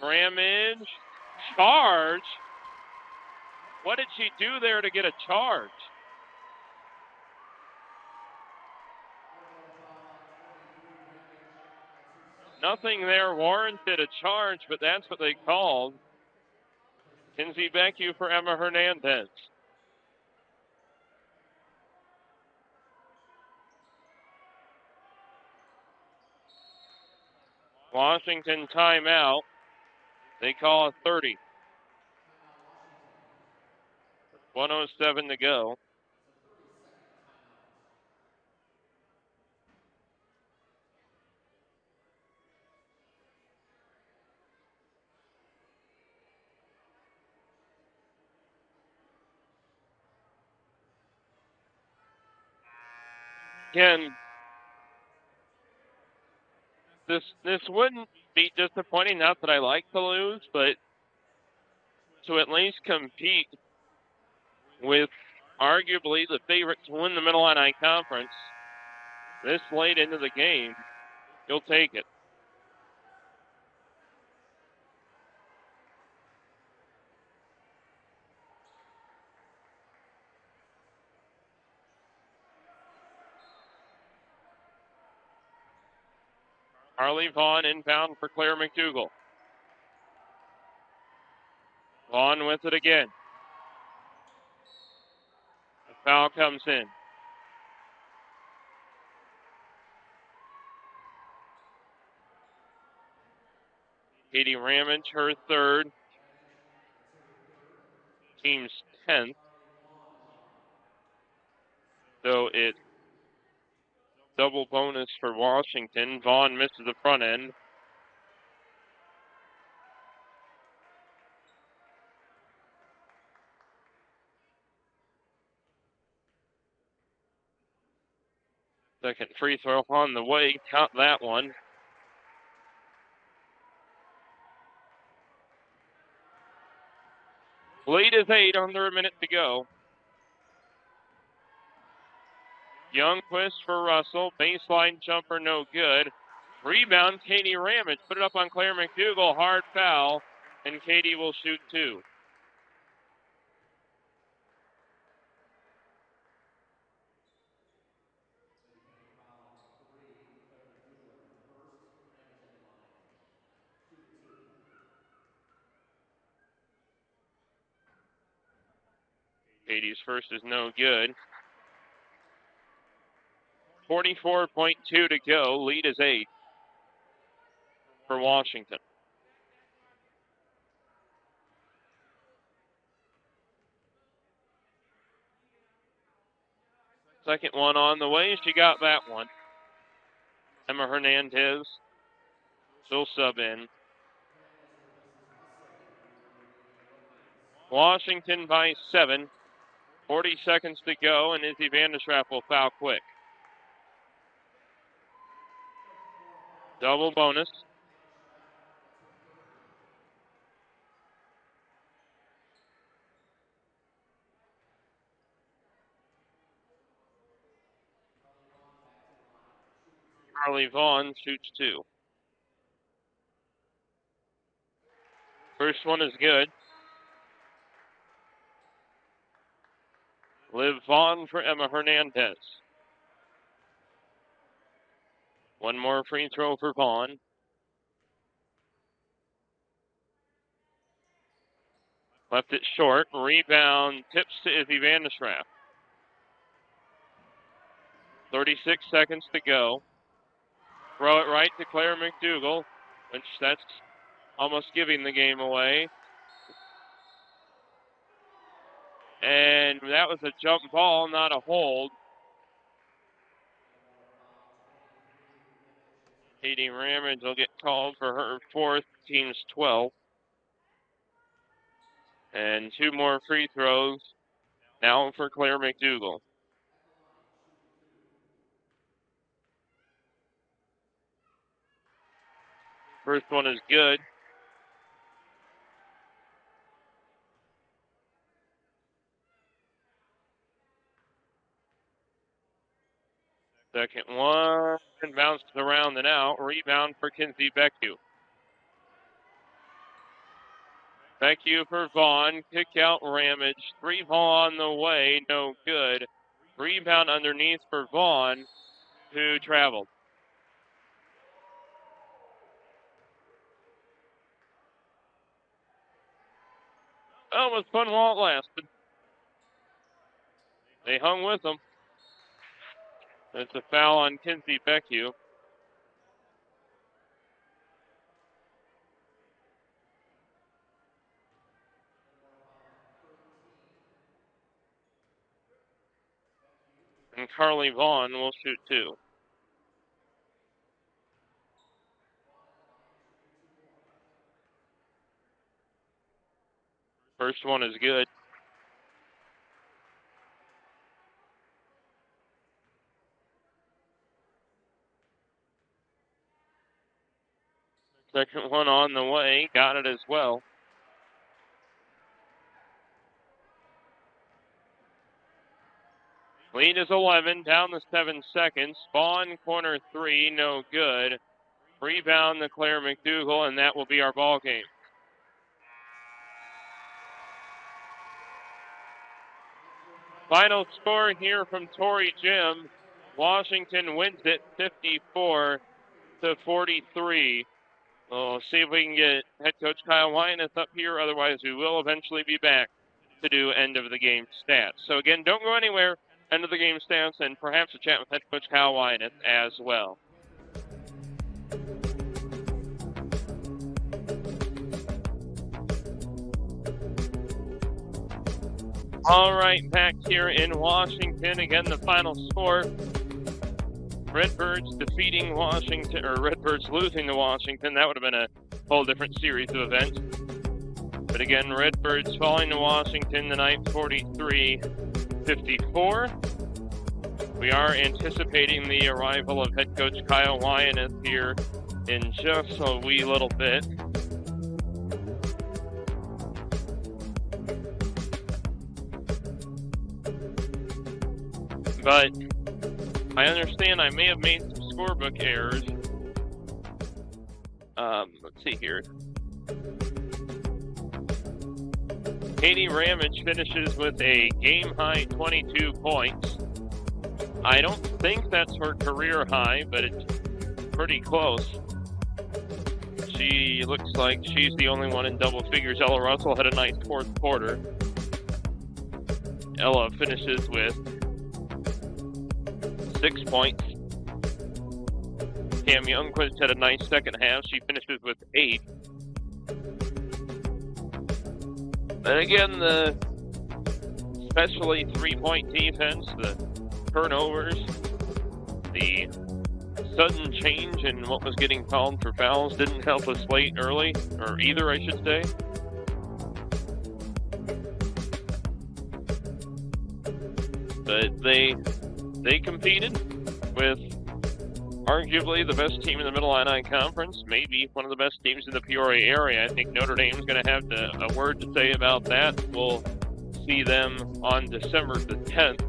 Ramage. Charge. What did she do there to get a charge? Nothing there warranted a charge, but that's what they called. Kinsey Becku for Emma Hernandez. Washington timeout. They call a 30. 1:07 to go. Again, this wouldn't be disappointing. Not that I like to lose, but to at least compete with arguably the favorite to win the Middle Illini Conference this late into the game, you'll take it. Harley Vaughn inbound for Claire McDougal. Vaughn with it again. The foul comes in. Katie Ramage, her third. Team's 10th. So it's double bonus for Washington. Vaughn misses the front end. Second free throw on the way. Count that one. Lead is 8 under a minute to go. Youngquist for Russell. Baseline jumper no good. Rebound, Katie Ramage. Put it up on Claire McDougal. Hard foul. And Katie will shoot 2. Katie's first is no good. 44.2 to go. Lead is 8 for Washington. Second one on the way. She got that one. Emma Hernandez. She'll sub in. Washington by 7. 40 seconds to go, and Izzy Van de Schrapp will foul quick. Double bonus. Carly Vaughn shoots 2. First one is good. Liv Vaughn for Emma Hernandez. One more free throw for Vaughn. Left it short. Rebound tips to Izzy Vandeschraff. 36 seconds to go. Throw it right to Claire McDougall, which that's almost giving the game away. And that was a jump ball, not a hold. Katie Ramage will get called for her fourth, team's 12th. And 2 more free throws now for Claire McDougall. First one is good. Second one bounces around and out. Rebound for Kinsey Becku. Becku for Vaughn. Kick out Ramage. 3-ball on the way. No good. Rebound underneath for Vaughn, who traveled. Oh, it was fun while it lasted. They hung with them. It's a foul on Kinsey Becku. And Carly Vaughn will shoot 2. First one is good. Second one on the way. Got it as well. Lead is 11, down to 7 seconds. Vaughn, corner 3, no good. Rebound to Claire McDougall, and that will be our ball game. Final score here from Torrey Gym. Washington wins it 54-43. We'll see if we can get head coach Kyle Wyness up here. Otherwise, we will eventually be back to do end of the game stats. So again, don't go anywhere. End of the game stats and perhaps a chat with head coach Kyle Wyness as well. All right, back here in Washington. Again, the final score. Redbirds defeating Washington, or Redbirds losing to Washington. That would have been a whole different series of events. But again, Redbirds falling to Washington tonight, 43-54. We are anticipating the arrival of head coach Kyle Wyness here in just a wee little bit. But I understand I may have made some scorebook errors. Let's see here. Katie Ramage finishes with a game-high 22 points. I don't think that's her career high, but it's pretty close. She looks like she's the only one in double figures. Ella Russell had a nice fourth quarter. Ella finishes with 6 points. Cam Youngquist had a nice second half. She finishes with 8. And again, the especially three-point defense, the turnovers, the sudden change in what was getting called for fouls didn't help us late early, or either, I should say. But they competed with arguably the best team in the Middle-Illini Conference, maybe one of the best teams in the Peoria area. I think Notre Dame's going to have a word to say about that. We'll see them on December the 10th,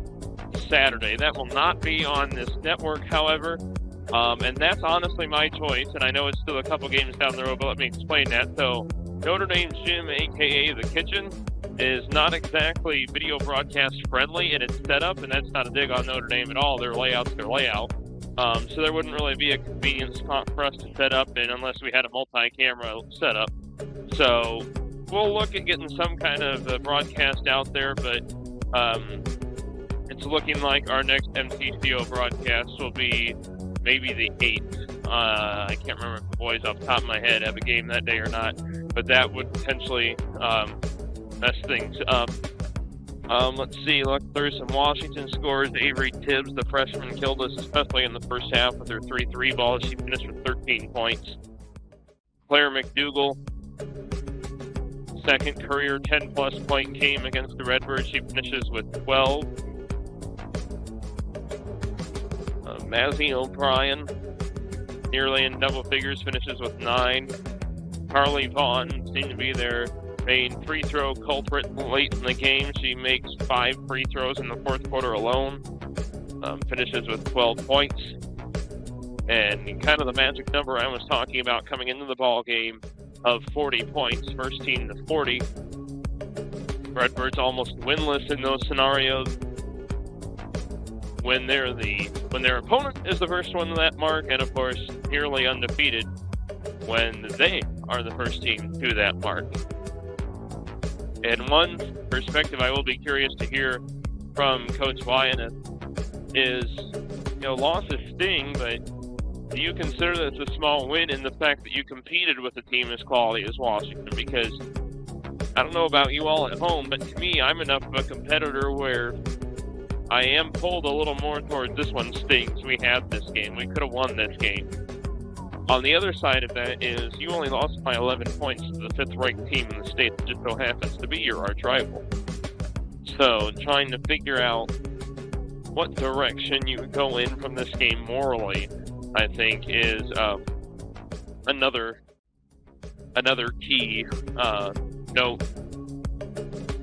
Saturday. That will not be on this network, however, and that's honestly my choice, and I know it's still a couple games down the road, but let me explain that. So Notre Dame's gym, a.k.a. The Kitchen, is not exactly video broadcast friendly in its setup, and that's not a dig on Notre Dame at all. Their layout's their layout. So there wouldn't really be a convenient spot for us to set up in unless we had a multi-camera setup. So we'll look at getting some kind of broadcast out there, but it's looking like our next MTCO broadcast will be maybe the 8th. I can't remember if the boys off the top of my head have a game that day or not, but that would potentially mess things up. Let's see, look, there's some Washington scores. Avery Tibbs, the freshman, killed us, especially in the first half with her 3-3 ball. She finished with 13 points. Claire McDougall, second career 10-plus point game against the Redbirds. She finishes with 12. Mazzy O'Brien, nearly in double figures, finishes with 9. Carly Vaughn seemed to be their main free throw culprit late in the game. She makes 5 free throws in the fourth quarter alone, finishes with 12 points. And kind of the magic number I was talking about coming into the ball game of 40 points, first team to 40. Redbirds almost winless in those scenarios when their opponent is the first one to that mark, and of course nearly undefeated when they are the first team to that mark. And one perspective I will be curious to hear from Coach Wyeth is, losses sting, but do you consider this a small win in the fact that you competed with a team as quality as Washington? Because I don't know about you all at home, but to me, I'm enough of a competitor where I am pulled a little more towards this one stings. We had this game. We could have won this game. On the other side of that is you only lost by 11 points to the 5th-ranked team in the state that just so happens to be your arch rival. So trying to figure out what direction you would go in from this game morally, I think, is another key note.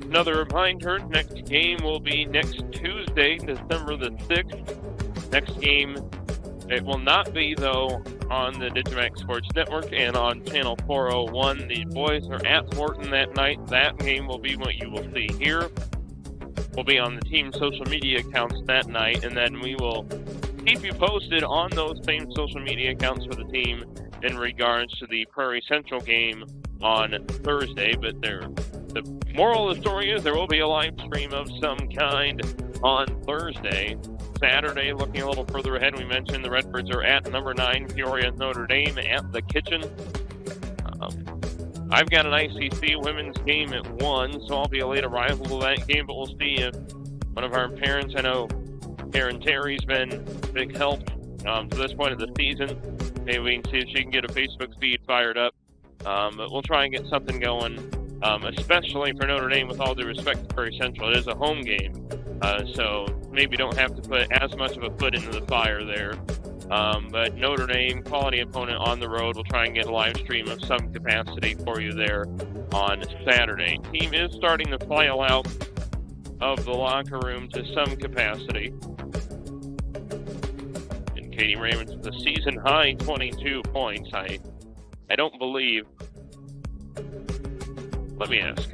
Another reminder, next game will be next Tuesday, December the 6th. Next game, it will not be, though, on the digiMAX Sports Network and on Channel 401. The boys are at Morton that night. That game will be what you will see here. We'll be on the team's social media accounts that night, and then we will keep you posted on those same social media accounts for the team in regards to the Prairie Central game on Thursday. But the moral of the story is there will be a live stream of some kind on Thursday. Saturday, looking a little further ahead, we mentioned the Redbirds are at number 9, Peoria Notre Dame at the Kitchen. I've got an ICC women's game at 1, so I'll be a late arrival to that game, but we'll see if one of our parents, I know Karen Terry's been a big help to this point of the season. Maybe we can see if she can get a Facebook feed fired up. But we'll try and get something going, especially for Notre Dame, with all due respect to Prairie Central. It is a home game, so maybe don't have to put as much of a foot into the fire there. But Notre Dame, quality opponent on the road. We'll try and get a live stream of some capacity for you there on Saturday. Team is starting to file out of the locker room to some capacity. And Katie Raymond with a season high 22 points. I don't believe. Let me ask.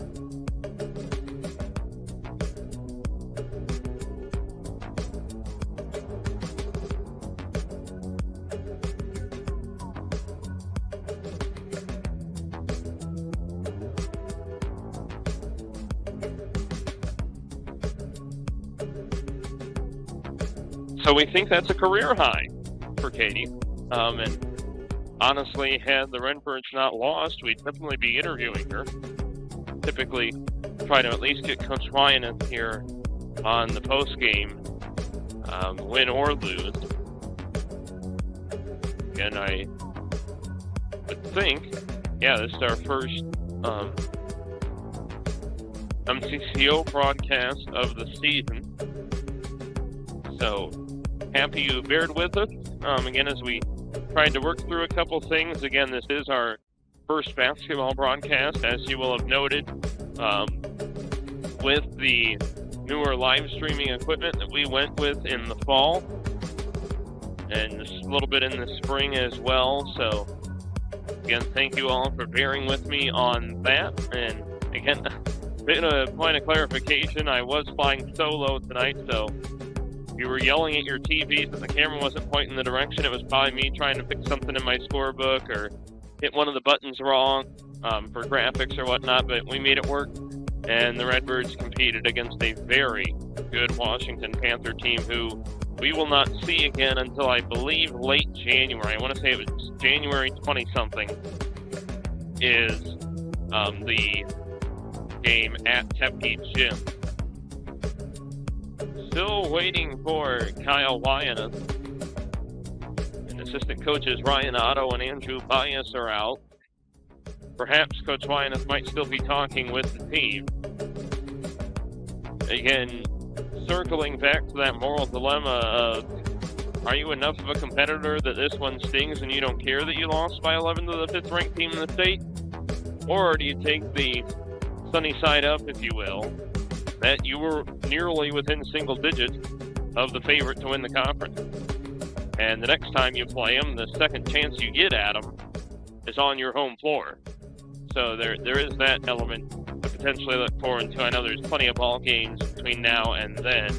So we think that's a career high for Katie. And honestly, had the Redbirds not lost, we'd definitely be interviewing her. Typically try to at least get Coach Wyeth here on the post game, win or lose. And I would think, this is our first MTCO broadcast of the season. So happy you bared with us. Again, as we tried to work through a couple things. Again, this is our first basketball broadcast, as you will have noted, with the newer live streaming equipment that we went with in the fall, and just a little bit in the spring as well. So again, thank you all for bearing with me on that. And again, a bit of a point of clarification, I was flying solo tonight, so you were yelling at your TVs but the camera wasn't pointing the direction. It was probably me trying to fix something in my scorebook or hit one of the buttons wrong. for graphics or whatnot, but we made it work. And the Redbirds competed against a very good Washington Panther team who we will not see again until, I believe, late January. I want to say it was January 20-something is the game at Tepke Gym. Still waiting for Kyle Wyeth. And assistant coaches Ryan Otto and Andrew Bias are out. Perhaps Coach Wyeth might still be talking with the team. Again, circling back to that moral dilemma of, are you enough of a competitor that this one stings and you don't care that you lost by 11 to the 5th ranked team in the state? Or do you take the sunny side up, if you will, that you were nearly within single digits of the favorite to win the conference? And the next time you play them, the second chance you get at them is on your home floor. So there is that element to potentially look forward to. I know there's plenty of ball games between now and then,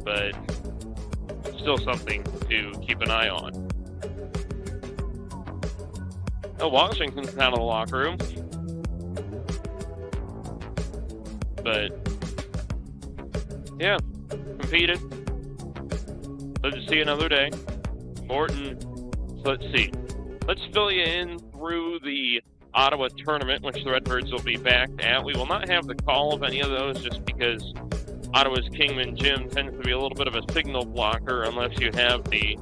but still something to keep an eye on. Oh, Washington's out of the locker room. But, yeah, competed. Live to see another day. Morton, let's see. Let's fill you in through the Ottawa tournament, which the Redbirds will be back at. We will not have the call of any of those just because Ottawa's Kingman Gym tends to be a little bit of a signal blocker unless you have the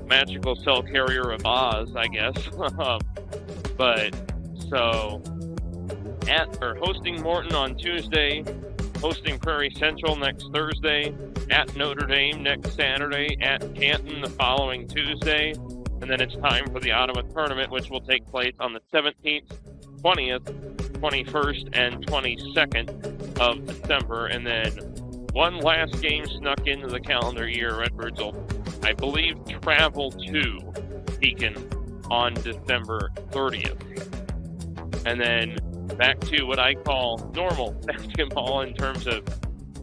magical cell carrier of Oz, I guess. But, so, hosting Morton on Tuesday, hosting Prairie Central next Thursday, at Notre Dame next Saturday, at Canton the following Tuesday, and then it's time for the Ottawa tournament, which will take place on the 17th, 20th, 21st, and 22nd of December. And then one last game snuck into the calendar year. Redbirds will, I believe, travel to Beacon on December 30th. And then back to what I call normal basketball in terms of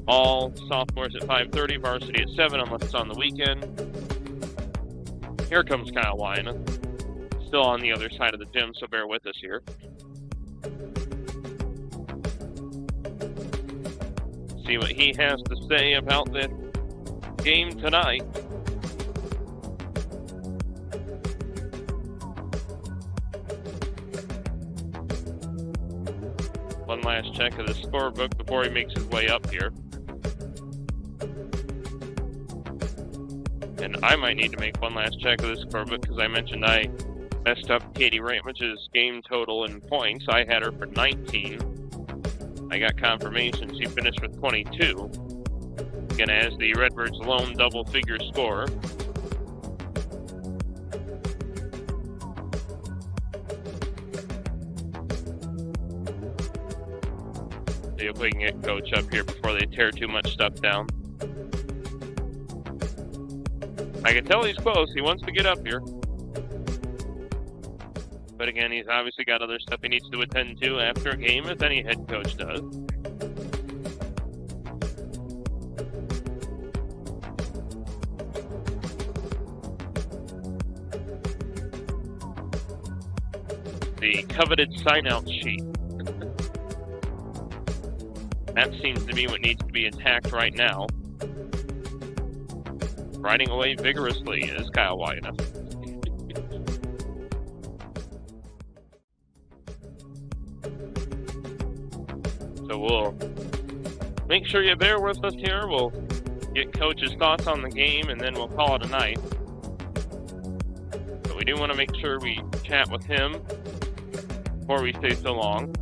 all sophomores at 5:30, varsity at 7, unless it's on the weekend. Here comes Kyle Wyeth, still on the other side of the gym, so bear with us here. See what he has to say about this game tonight. One last check of the scorebook before he makes his way up here. And I might need to make one last check of the scorebook because I mentioned I messed up Katie Ramich's game total in points. I had her for 19. I got confirmation she finished with 22. Again, as the Redbirds' lone double-figure scorer. See if we can get Coach up here before they tear too much stuff down. I can tell he's close. He wants to get up here. But again, he's obviously got other stuff he needs to attend to after a game, as any head coach does. The coveted sign-out sheet. That seems to be what needs to be attacked right now. Riding away vigorously is Kyle Wyeth. So we'll make sure you bear with us here. We'll get Coach's thoughts on the game, and then we'll call it a night. But we do want to make sure we chat with him before we stay so long.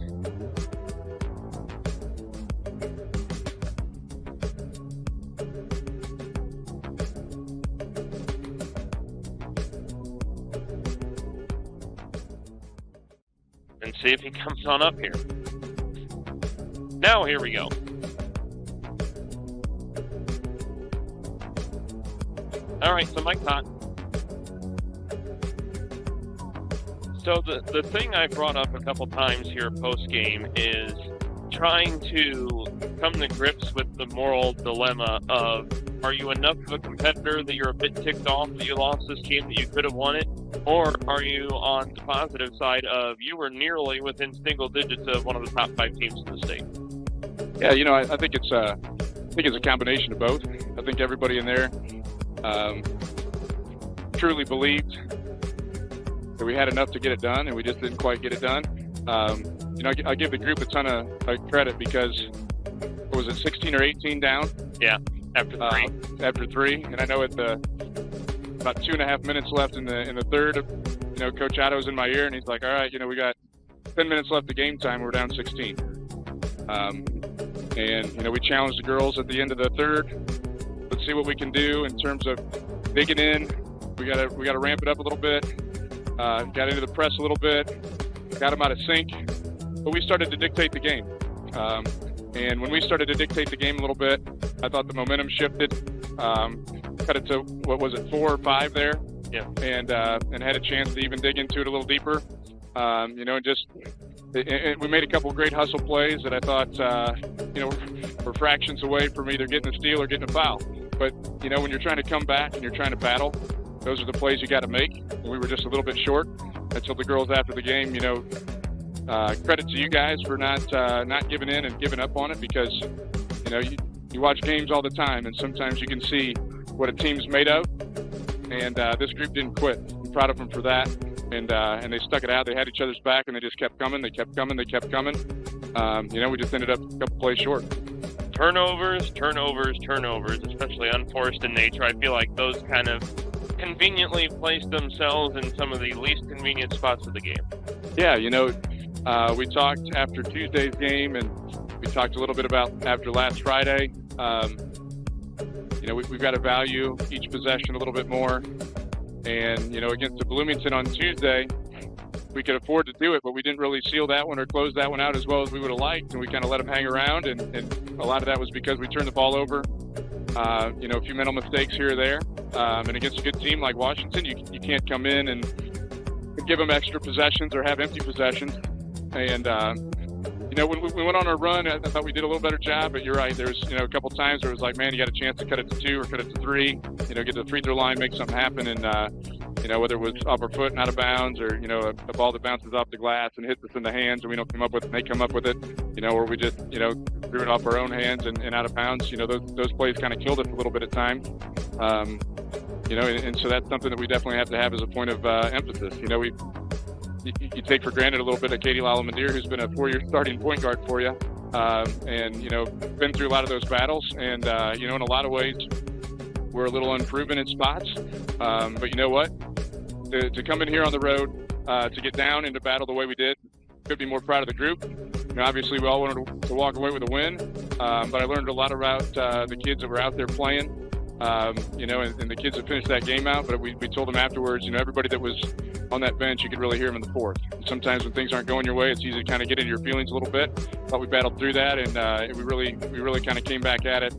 And see if he comes on up here. Now, here we go. All right, so Mike Tot. So the thing I brought up a couple times here post-game is trying to come to grips with the moral dilemma of, are you enough of a competitor that you're a bit ticked off that you lost this game that you could have won it? Or are you on the positive side of you were nearly within single digits of one of the top 5 teams in the state? Yeah, I think it's a combination of both. I think everybody in there truly believed that we had enough to get it done, and we just didn't quite get it done. I give the group a ton of credit because, what was it, 16 or 18 down? Yeah, after 3. After 3, and I know at the about 2.5 minutes left in the third, Coach Otto's in my ear, and he's like, all right, we got 10 minutes left of game time. We're down 16. And we challenged the girls at the end of the third. Let's see what we can do in terms of digging in. We gotta ramp it up a little bit. Got into the press a little bit. Got them out of sync. But we started to dictate the game. And when we started to dictate the game a little bit, I thought the momentum shifted. Cut it to, 4 or 5 there? Yeah. And had a chance to even dig into it a little deeper. And we made a couple of great hustle plays that I thought, were fractions away from either getting a steal or getting a foul. But, when you're trying to come back and you're trying to battle, those are the plays you got to make. And we were just a little bit short. I told the girls after the game, credit to you guys for not giving in and giving up on it, because, you watch games all the time, and sometimes you can see what a team's made of. And this group didn't quit. I'm proud of them for that. And they stuck it out. They had each other's back, and they just kept coming. They kept coming. We just ended up a couple plays short. Turnovers, especially unforced in nature. I feel like those kind of conveniently placed themselves in some of the least convenient spots of the game. Yeah, we talked after Tuesday's game, and we talked a little bit about after last Friday. We've got to value each possession a little bit more. And, against the Bloomington on Tuesday, we could afford to do it, but we didn't really seal that one or close that one out as well as we would have liked. And we kind of let them hang around. And a lot of that was because we turned the ball over. A few mental mistakes here or there. And against a good team like Washington, you can't come in and give them extra possessions or have empty possessions. And, when we went on our run, I thought we did a little better job, but you're right. There's, a couple times where it was like, man, you got a chance to cut it to 2 or cut it to 3, get to the free throw line, make something happen. And, whether it was off our foot and out of bounds, or, a ball that bounces off the glass and hits us in the hands and we don't come up with it, and they come up with it, or we just, threw it off our own hands and out of bounds. Those plays kind of killed us a little bit at times. And so that's something that we definitely have to have as a point of emphasis. You take for granted a little bit of Katie Lalamandir, who's been a 4-year starting point guard for you, and been through a lot of those battles. And in a lot of ways, we're a little unproven in spots. But you know what? To come in here on the road, to get down and to battle the way we did, could be more proud of the group. Obviously, we all wanted to walk away with a win, but I learned a lot about the kids that were out there playing. And the kids that finished that game out, but we told them afterwards, everybody that was on that bench, you could really hear them in the fourth. And sometimes when things aren't going your way, it's easy to kind of get into your feelings a little bit. But we battled through that, and we really kind of came back at it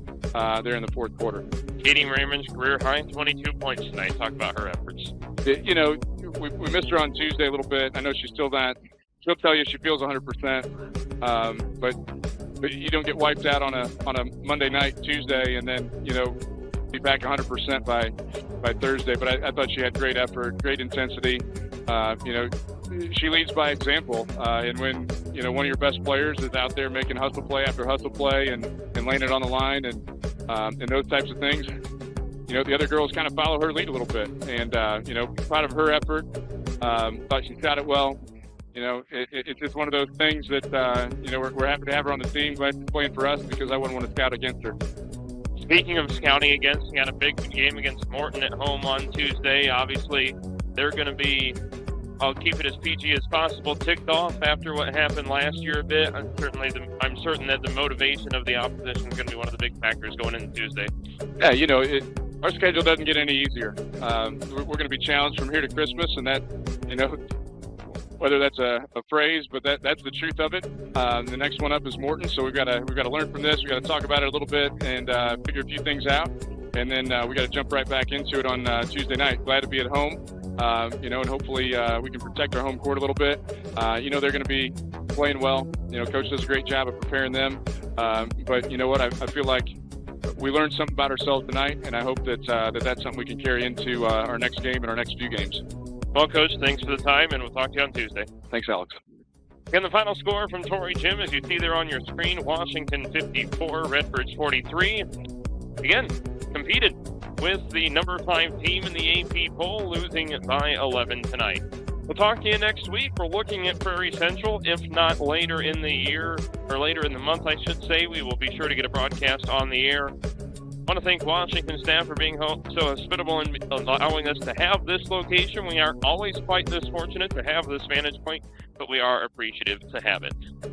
there in the fourth quarter. Katie Raymond's career high, 22 points tonight. Talk about her efforts. We missed her on Tuesday a little bit. I know she's still not. She'll tell you she feels 100%, but you don't get wiped out on a Monday night, Tuesday, and then be back 100% by Thursday. But I thought she had great effort, great intensity. She leads by example. And when one of your best players is out there making hustle play after hustle play and laying it on the line and those types of things, the other girls kind of follow her lead a little bit. And proud of her effort. Thought she shot it well. It's just one of those things that we're happy to have her on the team. Glad she's playing for us, because I wouldn't want to scout against her. Speaking of scouting against, you got a big game against Morton at home on Tuesday. Obviously, they're going to be, I'll keep it as PG as possible, ticked off after what happened last year a bit. I'm certain that the motivation of the opposition is going to be one of the big factors going into Tuesday. Yeah, our schedule doesn't get any easier. We're going to be challenged from here to Christmas, and that, whether that's a phrase, but that's the truth of it. The next one up is Morton, so we've got to learn from this. We've got to talk about it a little bit and figure a few things out, and then we got to jump right back into it on Tuesday night. Glad to be at home, and hopefully we can protect our home court a little bit. They're going to be playing well. Coach does a great job of preparing them, but you know what? I feel like we learned something about ourselves tonight, and I hope that that's something we can carry into our next game and our next few games. Well, Coach, thanks for the time, and we'll talk to you on Tuesday. Thanks, Alex. And the final score from Torrey Jim, as you see there on your screen, Washington 54, Redbirds 43. Again, competed with the number 5 team in the AP poll, losing by 11 tonight. We'll talk to you next week. We're looking at Prairie Central. If not later in the year, or later in the month, I should say, we will be sure to get a broadcast on the air. I want to thank Washington staff for being so hospitable and allowing us to have this location. We aren't always quite this fortunate to have this vantage point, but we are appreciative to have it. I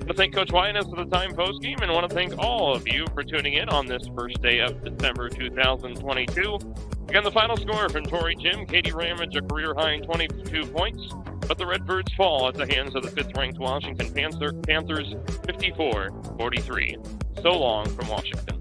want to thank Coach Winans for the time postgame, and I want to thank all of you for tuning in on this first day of December 2022. Again, the final score from Torrey Jim, Katie Ramage, a career-high 22 points, but the Redbirds fall at the hands of the 5th-ranked Washington Panthers, 54-43. So long from Washington.